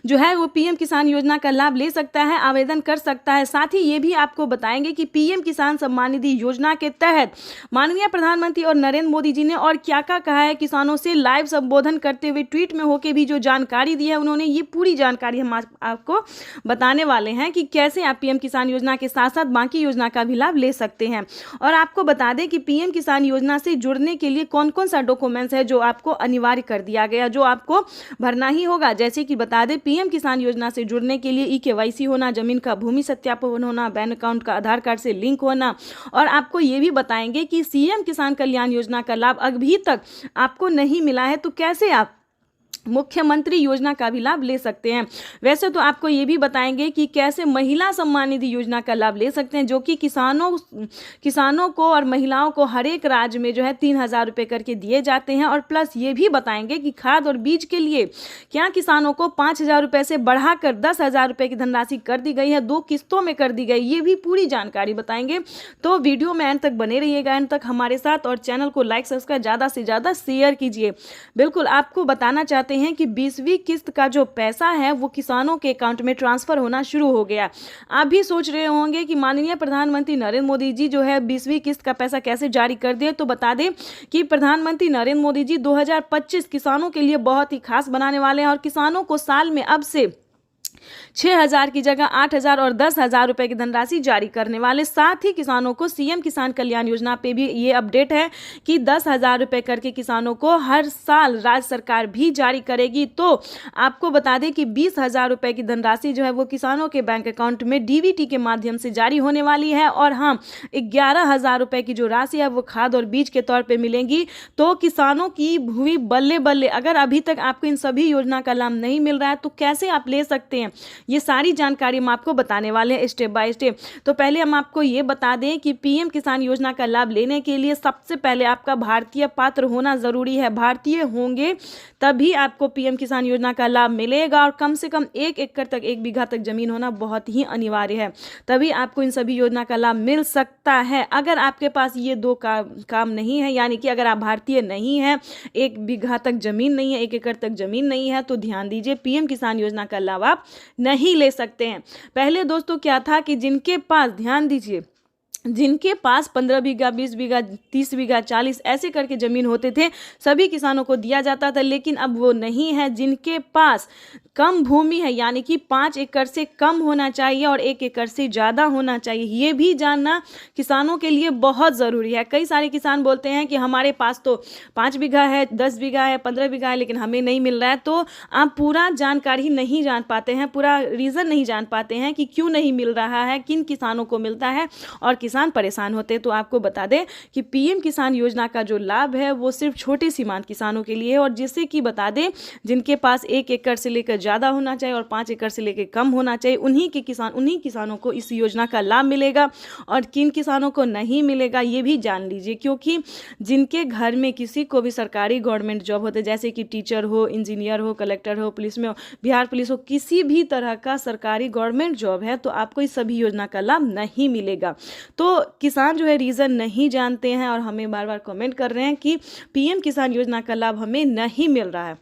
जो है वो पीएम किसान योजना का लाभ ले सकता है, आवेदन कर सकता है। साथ ही ये भी आपको बताएंगे कि पीएम किसान सम्मान निधि योजना के तहत माननीय प्रधानमंत्री और नरेंद्र मोदी जी ने और क्या क्या कहा है। किसानों से लाइव संबोधन करते हुए ट्वीट में होके भी जो जानकारी दी है उन्होंने, ये पूरी जानकारी हम आपको बताने वाले हैं कि कैसे आप पीएम किसान योजना के साथ साथ बाकी योजना का भी लाभ ले सकते हैं। और आपको बता दें कि पीएम किसान योजना से जुड़ने के लिए कौन कौन सा डॉक्यूमेंट्स है जो आपको अनिवार्य कर दिया गया, जो आपको भरना ही होगा। जैसे कि बता दें, पीएम किसान योजना से जुड़ने के लिए EKYC होना, जमीन का भूमि सत्यापन होना, बैंक अकाउंट का आधार कार्ड से लिंक होना। और आपको ये भी बताएंगे कि CM किसान कल्याण योजना का लाभ अभी तक आपको नहीं मिला है तो कैसे आप मुख्यमंत्री योजना का भी लाभ ले सकते हैं। वैसे तो आपको ये भी बताएंगे कि कैसे महिला सम्मान निधि योजना का लाभ ले सकते हैं, जो कि किसानों को और महिलाओं को हर एक राज्य में जो है 3000 रुपये करके दिए जाते हैं। और प्लस ये भी बताएंगे कि खाद और बीज के लिए क्या किसानों को 5000 रुपये से बढ़ाकर 10,000 रुपये की धनराशि कर दी गई है, 2 किस्तों में कर दी गई। ये भी पूरी जानकारी बताएंगे। तो वीडियो में एंड तक बने रहिएगा, एंड तक हमारे साथ, और चैनल को लाइक, सब्सक्राइब ज़्यादा से ज़्यादा शेयर कीजिए। बिल्कुल आपको बताना चाहते बताते हैं कि 20वीं किस्त का जो पैसा है वो किसानों के अकाउंट में ट्रांसफर होना शुरू हो गया। आप भी सोच रहे होंगे कि माननीय प्रधानमंत्री नरेंद्र मोदी जी जो है 20वीं किस्त का पैसा कैसे जारी कर दिए। तो बता दें कि प्रधानमंत्री नरेंद्र मोदी जी 2025 किसानों के लिए बहुत ही खास बनाने वाले हैं और किसानों को साल में अब से 6,000 की जगह 8,000 और 10,000 रुपए की धनराशि जारी करने वाले। साथ ही किसानों को सीएम किसान कल्याण योजना पे भी ये अपडेट है कि 10,000 रुपए करके किसानों को हर साल राज्य सरकार भी जारी करेगी। तो आपको बता दें कि 20,000 रुपए की धनराशि जो है वो किसानों के बैंक अकाउंट में डीबीटी के माध्यम से जारी होने वाली है। और हाँ, 11,000 रुपए की जो राशि है वो खाद और बीज के तौर पर मिलेंगी। तो किसानों की हुई बल्ले बल्ले। अगर अभी तक आपको इन सभी योजना का लाभ नहीं मिल रहा है तो कैसे आप ले सकते हैं, ये सारी जानकारी हम आपको बताने वाले हैं स्टेप बाय स्टेप। तो पहले हम आपको ये बता दें कि पीएम किसान योजना का लाभ लेने के लिए सबसे पहले आपका भारतीय पात्र होना जरूरी है। भारतीय होंगे तभी आपको पीएम किसान योजना का लाभ मिलेगा और कम से कम 1 एकड़ तक 1 बीघा तक जमीन होना बहुत ही अनिवार्य है, तभी आपको इन सभी योजना का लाभ मिल सकता है। अगर आपके पास ये दो काम नहीं है, यानी कि अगर आप भारतीय नहीं हैं, 1 बीघा तक जमीन नहीं है, 1 एकड़ तक जमीन नहीं है, तो ध्यान दीजिए पीएम किसान योजना का लाभ आप नहीं ले सकते हैं। पहले दोस्तों क्या था कि जिनके पास, ध्यान दीजिए, जिनके पास 15 बीघा, 20 बीघा, 30 बीघा, 40 ऐसे करके ज़मीन होते थे सभी किसानों को दिया जाता था, लेकिन अब वो नहीं है। जिनके पास कम भूमि है, यानी कि 5 एकड़ से कम होना चाहिए और 1 एकड़ से ज़्यादा होना चाहिए, ये भी जानना किसानों के लिए बहुत ज़रूरी है। कई सारे किसान बोलते हैं कि हमारे पास तो 5 बीघा है, 10 बीघा है, 15 बीघा है, लेकिन हमें नहीं मिल रहा है। तो आप पूरा जानकारी नहीं जान पाते हैं, पूरा रीज़न नहीं जान पाते हैं कि क्यों नहीं मिल रहा है, किन किसानों को मिलता है और किसान परेशान होते हैं। तो आपको बता दें कि पीएम किसान योजना का जो लाभ है वो सिर्फ छोटे सीमांत किसानों के लिए है, और जिससे कि बता दें जिनके पास 1 एकड़ से लेकर ज़्यादा होना चाहिए और 5 एकड़ से लेकर कम होना चाहिए, उन्हीं किसानों को इस योजना का लाभ मिलेगा। और किन किसानों को नहीं मिलेगा ये भी जान लीजिए, क्योंकि जिनके घर में किसी को भी सरकारी गवर्नमेंट जॉब होते, जैसे कि टीचर हो, इंजीनियर हो, कलेक्टर हो, पुलिस में हो, बिहार पुलिस हो, किसी भी तरह का सरकारी गवर्नमेंट जॉब है, तो आपको इस सभी योजना का लाभ नहीं मिलेगा। तो किसान जो है रीज़न नहीं जानते हैं और हमें बार बार कमेंट कर रहे हैं कि पीएम किसान योजना का लाभ हमें नहीं मिल रहा है।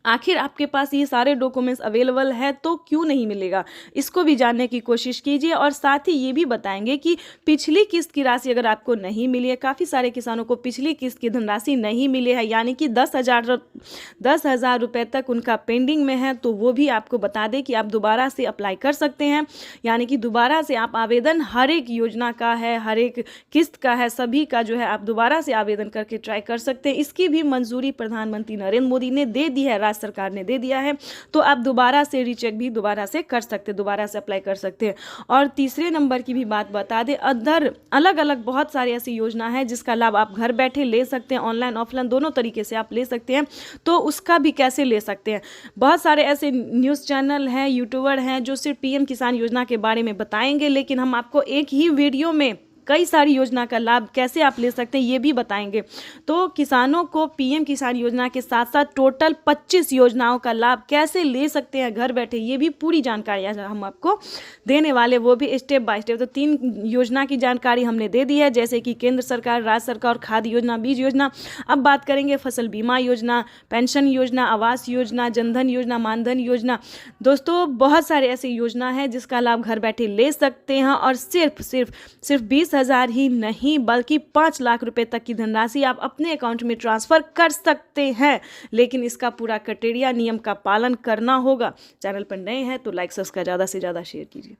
आखिर आपके पास ये सारे डॉक्यूमेंट्स अवेलेबल है तो क्यों नहीं मिलेगा, इसको भी जानने की कोशिश कीजिए। और साथ ही ये भी बताएंगे कि पिछली किस्त की राशि अगर आपको नहीं मिली है, काफ़ी सारे किसानों को पिछली किस्त की धनराशि नहीं मिली है, यानी कि 10,000 रुपये तक उनका पेंडिंग में है, तो वो भी आपको बता दें कि आप दोबारा से अप्लाई कर सकते हैं। यानी कि दोबारा से आप आवेदन, हर एक योजना का है, हर एक किस्त का है, सभी का जो है आप दोबारा से आवेदन करके ट्राई कर सकते हैं। इसकी भी मंजूरी प्रधानमंत्री नरेंद्र मोदी ने दे दी है, राज्य सरकार ने दे दिया है, तो आप दोबारा से रीचेक भी दोबारा से कर सकते हैं, दोबारा से अप्लाई कर सकते हैं। और तीसरे नंबर की भी बात बता दें, अदर अलग अलग बहुत सारी ऐसी योजना है जिसका लाभ आप घर बैठे ले सकते हैं, ऑनलाइन ऑफलाइन दोनों तरीके से आप ले सकते हैं। तो उसका भी कैसे ले सकते हैं, बहुत सारे ऐसे न्यूज़ चैनल हैं, यूट्यूबर हैं जो सिर्फ पीएम किसान योजना के बारे में बताएंगे, लेकिन हम आपको एक ही वीडियो में कई सारी योजना का लाभ कैसे आप ले सकते हैं ये भी बताएंगे। तो किसानों को पीएम किसान योजना के साथ साथ टोटल 25 योजनाओं का लाभ कैसे ले सकते हैं घर बैठे, ये भी पूरी जानकारी हम आपको देने वाले, वो भी स्टेप बाय स्टेप। तो 3 योजना की जानकारी हमने दे दी है, जैसे कि केंद्र सरकार, राज्य सरकार, खाद योजना, बीज योजना। अब बात करेंगे फसल बीमा योजना, पेंशन योजना, आवास योजना, जनधन योजना, मानधन योजना। दोस्तों बहुत सारे ऐसे योजना है जिसका लाभ घर बैठे ले सकते हैं, और सिर्फ 20,000 ही नहीं बल्कि 5 लाख रुपए तक की धनराशि आप अपने अकाउंट में ट्रांसफर कर सकते हैं। लेकिन इसका पूरा क्राइटेरिया, नियम का पालन करना होगा। चैनल पर नए हैं तो लाइक सब्सक्राइब ज़्यादा से ज़्यादा शेयर कीजिए।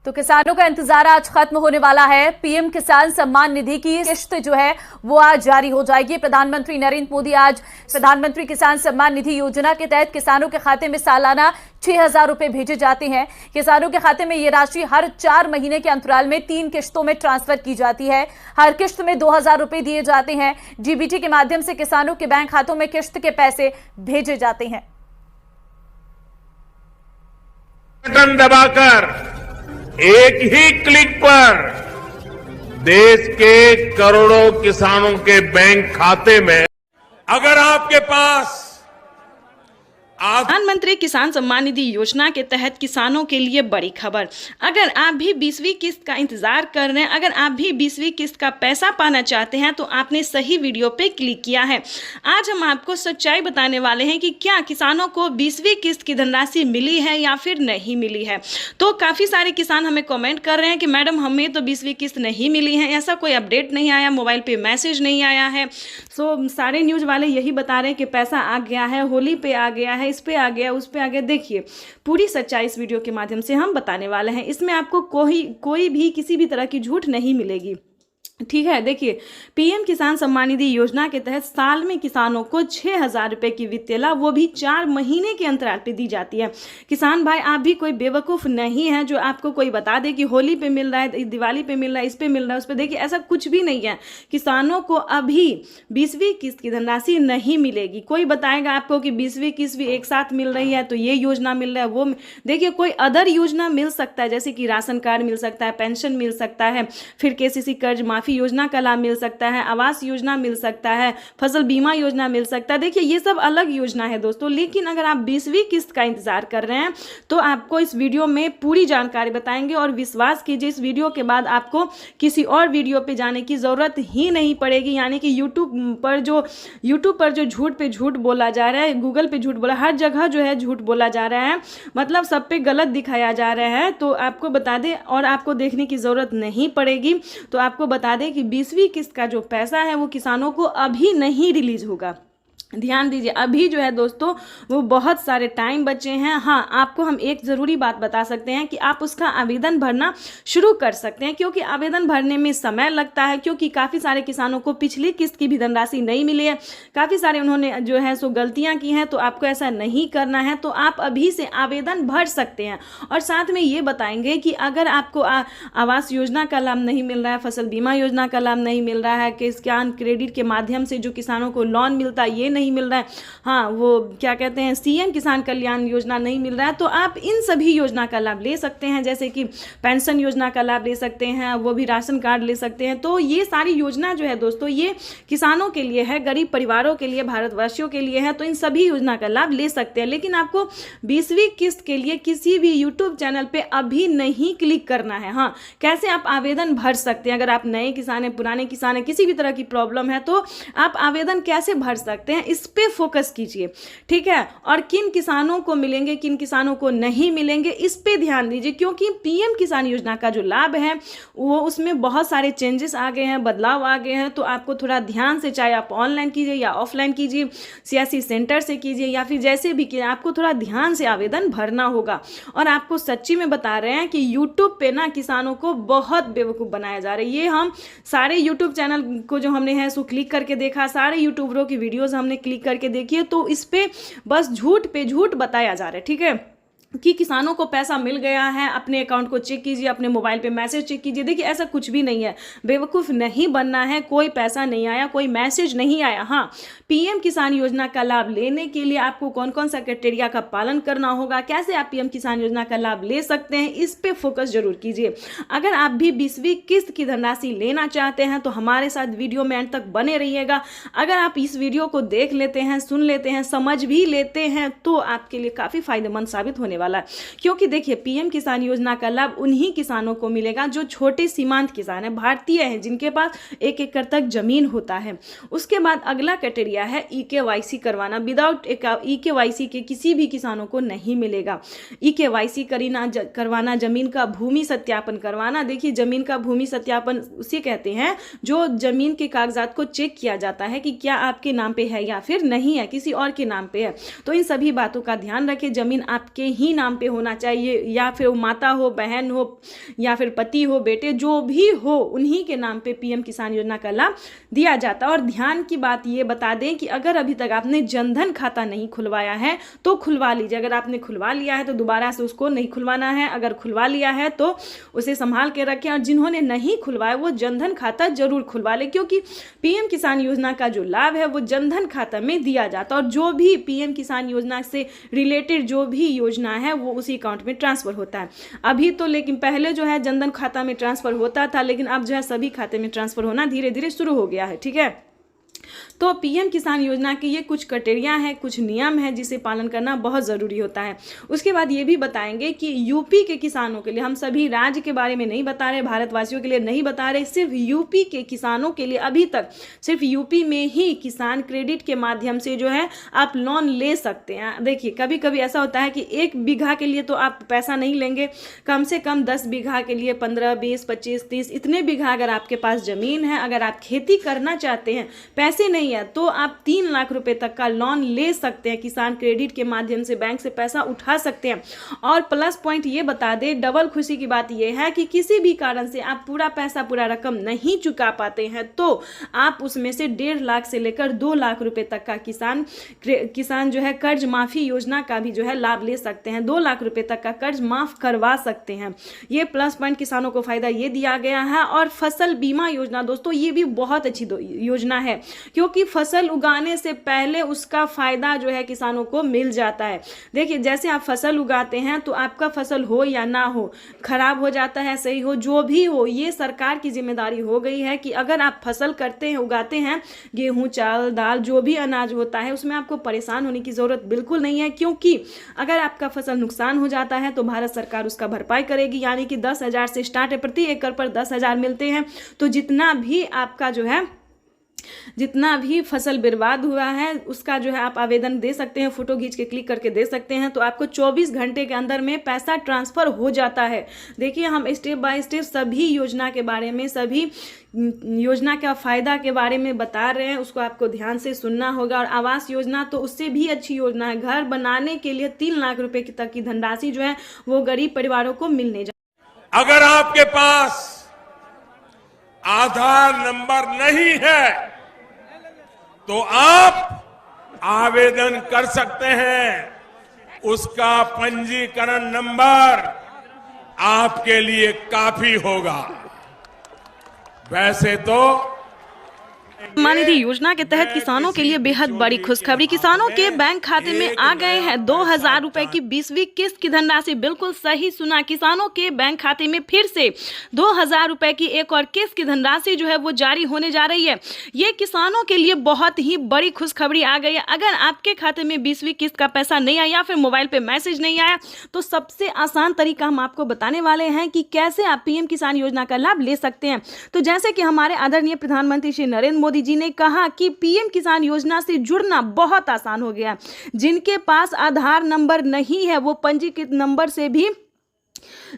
तो किसानों का इंतजार आज खत्म होने वाला है। पीएम किसान सम्मान निधि की किस्त जो है वो आज जारी हो जाएगी। प्रधानमंत्री नरेंद्र मोदी आज प्रधानमंत्री किसान सम्मान निधि योजना के तहत किसानों के खाते में सालाना 6,000 रुपए भेजे जाते हैं। किसानों के खाते में ये राशि हर 4 महीने के अंतराल में 3 किस्तों में ट्रांसफर की जाती है। हर किस्त में 2,000 रुपए दिए जाते हैं। डीबीटी के माध्यम से किसानों के बैंक खातों में किस्त के पैसे भेजे जाते हैं। बटन दबाकर एक ही क्लिक पर देश के करोड़ों किसानों के बैंक खाते में, अगर आपके पास प्रधानमंत्री किसान सम्मान निधि योजना के तहत किसानों के लिए बड़ी खबर। अगर आप भी 20वीं किस्त का इंतजार कर रहे हैं, अगर आप भी 20वीं किस्त का पैसा पाना चाहते हैं तो आपने सही वीडियो पे क्लिक किया है। आज हम आपको सच्चाई बताने वाले हैं कि क्या किसानों को 20वीं किस्त की धनराशि मिली है या फिर नहीं मिली है। तो काफ़ी सारे किसान हमें कमेंट कर रहे हैं कि मैडम हमें तो 20वीं किस्त नहीं मिली है, ऐसा कोई अपडेट नहीं आया, मोबाइल पे मैसेज नहीं आया है। सो सारे न्यूज़ वाले यही बता रहे हैं कि पैसा आ गया है, होली पे आ गया है, इस पे आ गया, उस पे आ गया। देखिए पूरी सच्चाई इस वीडियो के माध्यम से हम बताने वाले हैं। इसमें आपको कोई भी किसी भी तरह की झूठ नहीं मिलेगी, ठीक है। देखिए पीएम किसान सम्मान निधि योजना के तहत साल में किसानों को 6,000 रुपए की वित्तीय लाभ, वो भी 4 महीने के अंतराल पे दी जाती है। किसान भाई आप भी कोई बेवकूफ़ नहीं है जो आपको कोई बता दे कि होली पे मिल रहा है, दिवाली पे मिल रहा है, इस पे मिल रहा है, उस पे। देखिए ऐसा कुछ भी नहीं है। किसानों को अभी 20वीं किस्त की धनराशि नहीं मिलेगी। कोई बताएगा आपको कि 20वीं किस्त भी एक साथ मिल रही है तो ये योजना मिल रहा है, वो देखिए कोई अदर योजना मिल सकता है, जैसे कि राशन कार्ड मिल सकता है, पेंशन मिल सकता है, फिर केसीसी कर्ज माफी योजना का लाभ मिल सकता है, आवास योजना मिल सकता है, फसल बीमा योजना मिल सकता है। देखिए ये सब अलग योजना है दोस्तों। लेकिन अगर आप 20वीं किस्त का इंतजार कर रहे हैं तो आपको इस वीडियो में पूरी जानकारी बताएंगे और विश्वास कीजिए इस वीडियो के बाद आपको किसी और वीडियो पे जाने की ज़रूरत ही नहीं पड़ेगी। यानी कि यूट्यूब पर जो झूठ पे झूठ बोला जा रहा है, गूगल पे झूठ बोला, हर जगह जो है झूठ बोला जा रहा है, मतलब सब पे गलत दिखाया जा रहा है। तो आपको बता दें और आपको देखने की ज़रूरत नहीं पड़ेगी। तो आपको बता दें कि 20वीं किस्त का जो पैसा है वो किसानों को अभी नहीं रिलीज होगा। ध्यान दीजिए अभी जो है दोस्तों वो बहुत सारे टाइम बचे हैं। हाँ आपको हम एक ज़रूरी बात बता सकते हैं कि आप उसका आवेदन भरना शुरू कर सकते हैं, क्योंकि आवेदन भरने में समय लगता है, क्योंकि काफ़ी सारे किसानों को पिछली किस्त की भी धनराशि नहीं मिली है। काफ़ी सारे उन्होंने जो है सो गलतियाँ की हैं। तो आपको ऐसा नहीं करना है, तो आप अभी से आवेदन भर सकते हैं। और साथ में ये बताएंगे कि अगर आपको आवास योजना का लाभ नहीं मिल रहा है, फसल बीमा योजना का लाभ नहीं मिल रहा है, किसान क्रेडिट के माध्यम से जो किसानों को लोन मिलता है ये नहीं मिल रहा है, हाँ वो क्या कहते हैं सीएम किसान कल्याण योजना नहीं मिल रहा है, तो आप इन सभी योजना का लाभ ले सकते हैं। जैसे कि पेंशन योजना का लाभ ले सकते हैं, वो भी राशन कार्ड ले सकते हैं। तो ये सारी योजना जो है दोस्तों ये किसानों के लिए है, गरीब परिवारों के लिए, भारतवासियों के लिए है। तो इन सभी योजना का लाभ ले सकते हैं। लेकिन आपको 20वीं किस्त के लिए किसी भी यूट्यूब चैनल पे अभी नहीं क्लिक करना है। हाँ कैसे आप आवेदन भर सकते हैं, अगर आप नए किसान हैं, पुराने किसान हैं, किसी भी तरह की प्रॉब्लम है तो आप आवेदन कैसे भर सकते हैं, इस पे फोकस कीजिए, ठीक है। और किन किसानों को मिलेंगे, किन किसानों को नहीं मिलेंगे, इस पे ध्यान दीजिए, क्योंकि पीएम किसान योजना का जो लाभ है वो उसमें बहुत सारे चेंजेस आ गए हैं, बदलाव आ गए हैं। तो आपको थोड़ा ध्यान से, चाहे आप ऑनलाइन कीजिए या ऑफलाइन कीजिए, सीएससी सेंटर से कीजिए या फिर जैसे भी कीजिए, आपको थोड़ा ध्यान से आवेदन भरना होगा। और आपको सच्ची में बता रहे हैं कि यूट्यूब पे ना किसानों को बहुत बेवकूफ़ बनाया जा रहा है। ये हम सारे यूट्यूब चैनल को जो हमने है सो क्लिक करके देखा, सारे यूट्यूबरों की वीडियोज़ हमने क्लिक करके देखिए, तो इस पे बस झूठ पे झूठ बताया जा रहा है, ठीक है, कि किसानों को पैसा मिल गया है। अपने अकाउंट को चेक कीजिए, अपने मोबाइल पे मैसेज चेक कीजिए। देखिए ऐसा कुछ भी नहीं है, बेवकूफ़ नहीं बनना है। कोई पैसा नहीं आया, कोई मैसेज नहीं आया। हाँ पीएम किसान योजना का लाभ लेने के लिए आपको कौन कौन सा क्राइटेरिया का पालन करना होगा, कैसे आप पीएम किसान योजना का लाभ ले सकते हैं, इस पे फोकस जरूर कीजिए। अगर आप भी 20वीं किस्त की धनराशि लेना चाहते हैं तो हमारे साथ वीडियो में अंत तक बने रहिएगा। अगर आप इस वीडियो को देख लेते हैं, सुन लेते हैं, समझ भी लेते हैं तो आपके लिए काफ़ी फायदेमंद साबित होने वाला है। क्योंकि देखिए पीएम किसान योजना का लाभ उन्हीं किसानों को मिलेगा जो छोटे सीमांत किसान हैं, भारतीय हैं, जिनके पास 1 एकड़ तक जमीन होता है। उसके बाद अगला क्राइटेरिया है ईकेवाईसी करवाना। विदाउट ईकेवाईसी के किसी भी किसानों को नहीं मिलेगा। ईकेवाईसी करवाना, जमीन का भूमि सत्यापन करवाना। देखिए जमीन का भूमि सत्यापन उसे कहते हैं जो जमीन के कागजात को चेक किया जाता है कि क्या आपके नाम पे है या फिर नहीं है, किसी और के नाम पे है। तो इन सभी बातों का ध्यान रखें। जमीन आपके ही नाम पे होना चाहिए, या फिर माता हो, बहन हो, या फिर पति हो, बेटे, जो भी हो, उन्हीं के नाम पे पीएम किसान योजना का लाभ दिया जाता है। और ध्यान की बात ये बता दें कि अगर अभी तक आपने जनधन खाता नहीं खुलवाया है तो खुलवा लीजिए। अगर आपने खुलवा लिया है तो दोबारा से उसको नहीं खुलवाना है। अगर खुलवा लिया है तो उसे संभाल के रखें। और जिन्होंने नहीं खुलवाया वो जनधन खाता जरूर खुलवा ले, क्योंकि पीएम किसान योजना का जो लाभ है वो जनधन खाता में दिया जाता है। और जो भी पीएम किसान योजना से रिलेटेड जो भी योजना है वो उसी अकाउंट में ट्रांसफर होता है अभी तो। लेकिन पहले जो है जनधन खाता में ट्रांसफर होता था, लेकिन अब जो है सभी खाते में ट्रांसफर होना धीरे धीरे शुरू हो गया है, ठीक है। तो पीएम किसान योजना की ये कुछ क्राइटेरिया हैं, कुछ नियम हैं जिसे पालन करना बहुत ज़रूरी होता है। उसके बाद ये भी बताएंगे कि यूपी के किसानों के लिए, हम सभी राज्य के बारे में नहीं बता रहे, भारतवासियों के लिए नहीं बता रहे, सिर्फ यूपी के किसानों के लिए अभी तक सिर्फ यूपी में ही किसान क्रेडिट के माध्यम से जो है आप लोन ले सकते हैं। देखिए कभी कभी ऐसा होता है कि 1 बीघा के लिए तो आप पैसा नहीं लेंगे, कम से कम 10 बीघा के लिए 15, 20, 25, 30 इतने बीघा अगर आपके पास ज़मीन है, अगर आप खेती करना चाहते हैं, पैसे नहीं है तो आप 3 लाख रुपए तक का लोन ले सकते हैं। किसान क्रेडिट के माध्यम से बैंक से पैसा उठा सकते हैं। और प्लस पॉइंट ये बता दें, डबल खुशी की बात ये है कि किसी भी कारण से आप पूरा पैसा, पूरा रकम नहीं चुका पाते हैं तो आप उसमें से 1.5 लाख से लेकर 2 लाख रुपए तक का किसान जो है कर्ज माफी योजना का भी जो है लाभ ले सकते हैं। 2 लाख रुपए तक का कर्ज माफ करवा सकते हैं। ये प्लस पॉइंट किसानों को फायदा ये दिया गया है। और फसल बीमा योजना दोस्तों, ये भी बहुत अच्छी योजना है क्योंकि फसल उगाने से पहले उसका फायदा जो है किसानों को मिल जाता है। देखिए जैसे आप फसल उगाते हैं तो आपका फसल हो या ना हो, खराब हो जाता है, सही हो, जो भी हो, ये सरकार की जिम्मेदारी हो गई है कि अगर आप फसल करते हैं, उगाते हैं, गेहूं, चावल, दाल, जो भी अनाज होता है, उसमें आपको परेशान होने की जरूरत बिल्कुल नहीं है क्योंकि अगर आपका फसल नुकसान हो जाता है तो भारत सरकार उसका भरपाई करेगी। यानी कि 10,000 से स्टार्ट है, प्रति एकड़ पर 10,000 मिलते हैं। तो जितना भी आपका जो है, जितना भी फसल बर्बाद हुआ है उसका जो है आप आवेदन दे सकते हैं, फोटो खींच के क्लिक करके दे सकते हैं, तो आपको 24 घंटे के अंदर में पैसा ट्रांसफर हो जाता है। देखिए हम स्टेप बाय स्टेप सभी योजना के बारे में, सभी योजना का फायदा के बारे में बता रहे हैं, उसको आपको ध्यान से सुनना होगा। और आवास योजना तो उससे भी अच्छी योजना है। घर बनाने के लिए 3 लाख रुपए तक की धनराशि जो है वो गरीब परिवारों को मिलने जा। अगर आपके पास आधार नंबर नहीं है तो आप आवेदन कर सकते हैं। उसका पंजीकरण नंबर आपके लिए काफी होगा। वैसे तो सम्मान निधि योजना के तहत किसानों के लिए बेहद बड़ी खुशखबरी। किसानों के बैंक खाते में आ गए हैं 2,000 रुपए की 20वीं किस्त की धनराशि। बिल्कुल सही सुना, किसानों के बैंक खाते में फिर से 2,000 रुपए की एक और किस्त की धनराशि जो है वो जारी होने जा रही है। ये किसानों के लिए बहुत ही बड़ी खुशखबरी आ गई है। अगर आपके खाते में 20वीं किस्त का पैसा नहीं आया या फिर मोबाइल पे मैसेज नहीं आया तो सबसे आसान तरीका हम आपको बताने वाले हैं कि कैसे आप पीएम किसान योजना का लाभ ले सकते हैं। तो जैसे कि हमारे आदरणीय प्रधानमंत्री श्री नरेंद्र मोदी जी ने कहा कि पीएम किसान योजना से जुड़ना बहुत आसान हो गया। जिनके पास आधार नंबर नहीं है वो पंजीकृत नंबर से भी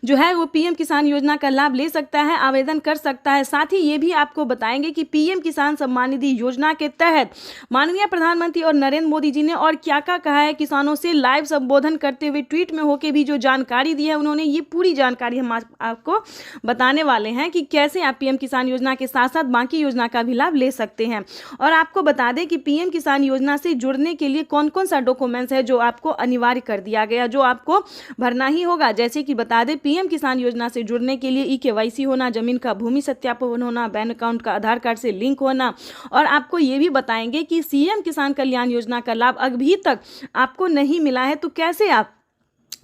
जो है वो पीएम किसान योजना का लाभ ले सकता है, आवेदन कर सकता है। साथ ही ये भी आपको बताएंगे कि पीएम किसान सम्मान निधि योजना के तहत माननीय प्रधानमंत्री और नरेंद्र मोदी जी ने और क्या क्या कहा है। किसानों से लाइव संबोधन करते हुए ट्वीट में होकर भी जो जानकारी दी है उन्होंने, ये पूरी जानकारी हम आपको बताने वाले हैं कि कैसे आप पीएम किसान योजना के साथ साथ बाकी योजना का भी लाभ ले सकते हैं। और आपको बता दें कि पीएम किसान योजना से जुड़ने के लिए कौन कौन सा डॉक्यूमेंट्स है जो आपको अनिवार्य कर दिया गया, जो आपको भरना ही होगा। जैसे कि बता दें पीएम किसान योजना से जुड़ने के लिए ई-केवाईसी होना, जमीन का भूमि सत्यापन होना, बैंक अकाउंट का आधार कार्ड से लिंक होना। और आपको ये भी बताएंगे कि सीएम किसान कल्याण योजना का लाभ अभी तक आपको नहीं मिला है तो कैसे आप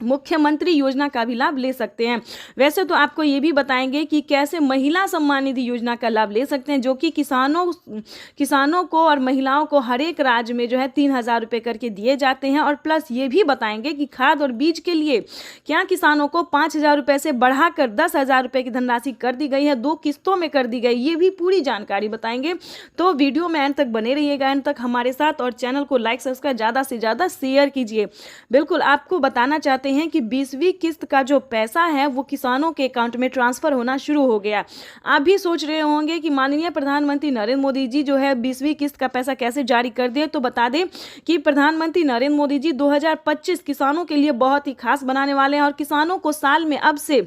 मुख्यमंत्री योजना का भी लाभ ले सकते हैं। वैसे तो आपको ये भी बताएंगे कि कैसे महिला सम्मान निधि योजना का लाभ ले सकते हैं, जो कि किसानों को और महिलाओं को हर एक राज्य में जो है 3,000 रुपये करके दिए जाते हैं। और प्लस ये भी बताएंगे कि खाद और बीज के लिए क्या किसानों को 5,000 रुपये से बढ़ाकर 10,000 रुपये की धनराशि कर दी गई है, 2 किस्तों में कर दी गई। ये भी पूरी जानकारी बताएंगे। तो वीडियो में एंड तक बने रहिएगा, एंड तक हमारे साथ, और चैनल को लाइक सब्सक्राइब ज़्यादा से ज़्यादा शेयर कीजिए। बिल्कुल आपको बताना चाहते हैं कि 20वीं किस्त का जो पैसा है वो किसानों के अकाउंट में ट्रांसफर होना शुरू हो गया। आप भी सोच रहे होंगे कि माननीय प्रधानमंत्री नरेंद्र मोदी जी जो है 20वीं किस्त का पैसा कैसे जारी कर दिए। तो बता दें कि प्रधानमंत्री नरेंद्र मोदी जी 2025 किसानों के लिए बहुत ही खास बनाने वाले हैं और किसानों को साल में अब से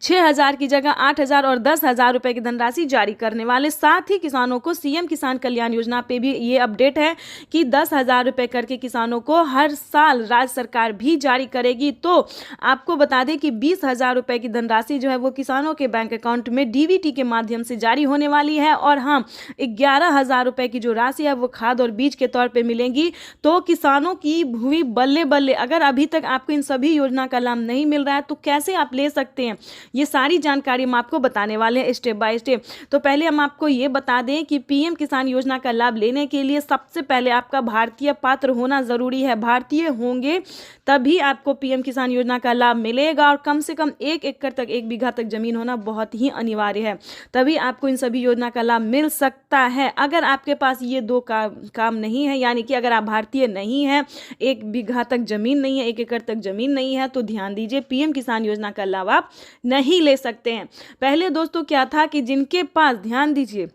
6,000 की जगह 8,000 और 10,000 रुपए की धनराशि जारी करने वाले। साथ ही किसानों को सीएम किसान कल्याण योजना पे भी ये अपडेट है कि 10,000 रुपए करके किसानों को हर साल राज्य सरकार भी जारी करेगी। तो आपको बता दें कि 20,000 रुपए की धनराशि जो है वो किसानों के बैंक अकाउंट में डीबीटी के माध्यम से जारी होने वाली है। और हाँ, 11,000 रुपए की जो राशि है वो खाद और बीज के तौर पर मिलेंगी। तो किसानों की हुई बल्ले बल्ले। अगर अभी तक आपको इन सभी योजना का लाभ नहीं मिल रहा है तो कैसे आप ले सकते हैं। हैं। ये सारी जानकारी हम आपको बताने वाले हैं स्टेप बाय स्टेप। तो पहले हम आपको ये बता दें कि पीएम किसान योजना का लाभ लेने के लिए सबसे पहले आपका भारतीय पात्र होना ज़रूरी है। भारतीय होंगे तभी आपको पीएम किसान योजना का लाभ मिलेगा और कम से कम 1 एकड़ तक 1 बीघा तक जमीन होना बहुत ही अनिवार्य है, तभी आपको इन सभी योजना का लाभ मिल सकता है। अगर आपके पास ये दो काम नहीं है, यानी कि अगर आप भारतीय नहीं हैं, 1 बीघा तक जमीन नहीं है, 1 एकड़ तक जमीन नहीं है, तो ध्यान दीजिए पीएम किसान योजना का लाभ आप नहीं ले सकते हैं। पहले दोस्तों क्या था कि जिनके पास, ध्यान दीजिए,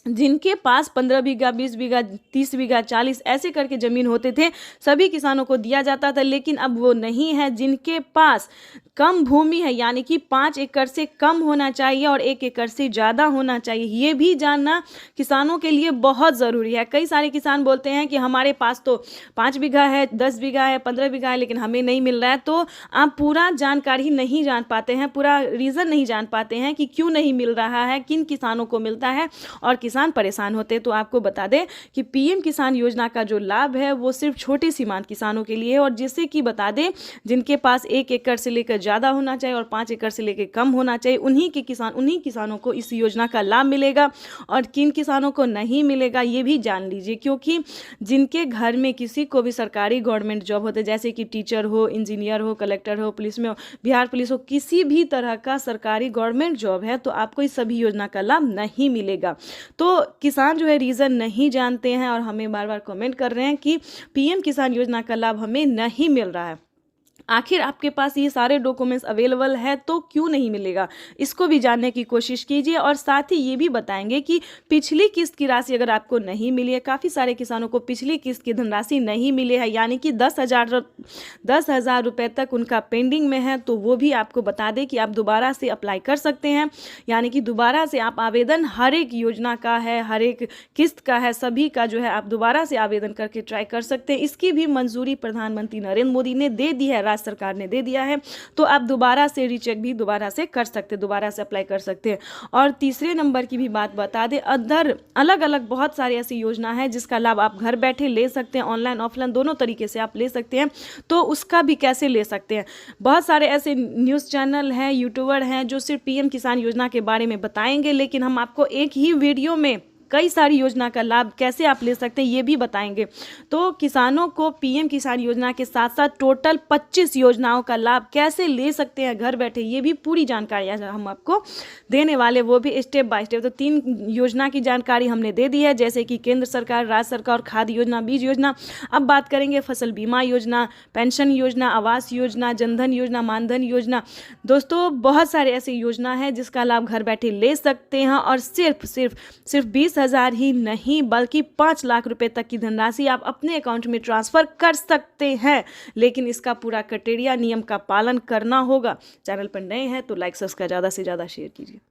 जिनके पास 15 बीघा, 20 बीघा, 30 बीघा, 40 ऐसे करके ज़मीन होते थे, सभी किसानों को दिया जाता था, लेकिन अब वो नहीं है। जिनके पास कम भूमि है, यानी कि 5 एकड़ से कम होना चाहिए और 1 एकड़ से ज़्यादा होना चाहिए, ये भी जानना किसानों के लिए बहुत ज़रूरी है। कई सारे किसान बोलते हैं कि हमारे पास तो 5 बीघा है, 10 बीघा है, 15 बीघा है, लेकिन हमें नहीं मिल रहा है। तो आप पूरा जानकारी नहीं जान पाते हैं, पूरा रीज़न नहीं जान पाते हैं कि क्यों नहीं मिल रहा है, किन किसानों को मिलता है और किसान परेशान होते हैं। तो आपको बता दें कि पीएम किसान योजना का जो लाभ है वो सिर्फ छोटे सीमांत किसानों के लिए है, और जिससे कि बता दें जिनके पास 1 एकड़ से लेकर ज़्यादा होना चाहिए और 5 एकड़ से लेकर कम होना चाहिए, उन्हीं किसानों को इस योजना का लाभ मिलेगा। और किन किसानों को नहीं मिलेगा ये भी जान लीजिए, क्योंकि जिनके घर में किसी को भी सरकारी गवर्नमेंट जॉब होते, जैसे कि टीचर हो, इंजीनियर हो, कलेक्टर हो, पुलिस में हो, बिहार पुलिस हो, किसी भी तरह का सरकारी गवर्नमेंट जॉब है, तो आपको इस सभी योजना का लाभ नहीं मिलेगा। तो किसान जो है रीज़न नहीं जानते हैं और हमें बार बार कमेंट कर रहे हैं कि पीएम किसान योजना का लाभ हमें नहीं मिल रहा है। आखिर आपके पास ये सारे डॉक्यूमेंट्स अवेलेबल है तो क्यों नहीं मिलेगा, इसको भी जानने की कोशिश कीजिए। और साथ ही ये भी बताएंगे कि पिछली किस्त की राशि अगर आपको नहीं मिली है, काफ़ी सारे किसानों को पिछली किस्त की धनराशि नहीं मिली है, यानी कि 10,000 रुपये तक उनका पेंडिंग में है, तो वो भी आपको बता दें कि आप दोबारा से अप्लाई कर सकते हैं। यानी कि दोबारा से आप आवेदन, हर एक योजना का है, हर एक किस्त का है, सभी का जो है आप दोबारा से आवेदन करके ट्राई कर सकते हैं। इसकी भी मंजूरी प्रधानमंत्री नरेंद्र मोदी ने दे दी है, राज्य सरकार ने दे दिया है, तो आप दोबारा से रीचेक भी दोबारा से कर सकते हैं, दोबारा से अप्लाई कर सकते हैं। और तीसरे नंबर की भी बात बता दें, अदर अलग अलग बहुत सारी ऐसी योजना है जिसका लाभ आप घर बैठे ले सकते हैं, ऑनलाइन ऑफलाइन दोनों तरीके से आप ले सकते हैं। तो उसका भी कैसे ले सकते हैं, बहुत सारे ऐसे न्यूज़ चैनल हैं, यूट्यूबर हैं जो सिर्फ पीएम किसान योजना के बारे में बताएंगे, लेकिन हम आपको एक ही वीडियो में कई सारी योजना का लाभ कैसे आप ले सकते हैं ये भी बताएंगे। तो किसानों को पीएम किसान योजना के साथ साथ टोटल 25 योजनाओं का लाभ कैसे ले सकते हैं घर बैठे, ये भी पूरी जानकारी हम आपको देने वाले, वो भी स्टेप बाय स्टेप। तो 3 योजना की जानकारी हमने दे दी है, जैसे कि केंद्र सरकार, राज्य सरकार, खाद्य योजना, बीज योजना। अब बात करेंगे फसल बीमा योजना, पेंशन योजना, आवास योजना, जनधन योजना, मानधन योजना। दोस्तों बहुत सारे ऐसी योजना है जिसका लाभ घर बैठे ले सकते हैं, और सिर्फ 20,000 ही नहीं बल्कि 5 लाख रुपए तक की धनराशि आप अपने अकाउंट में ट्रांसफर कर सकते हैं। लेकिन इसका पूरा क्राइटेरिया, नियम का पालन करना होगा। चैनल पर नए हैं तो लाइक सब्सक्राइब ज़्यादा से ज़्यादा शेयर कीजिए।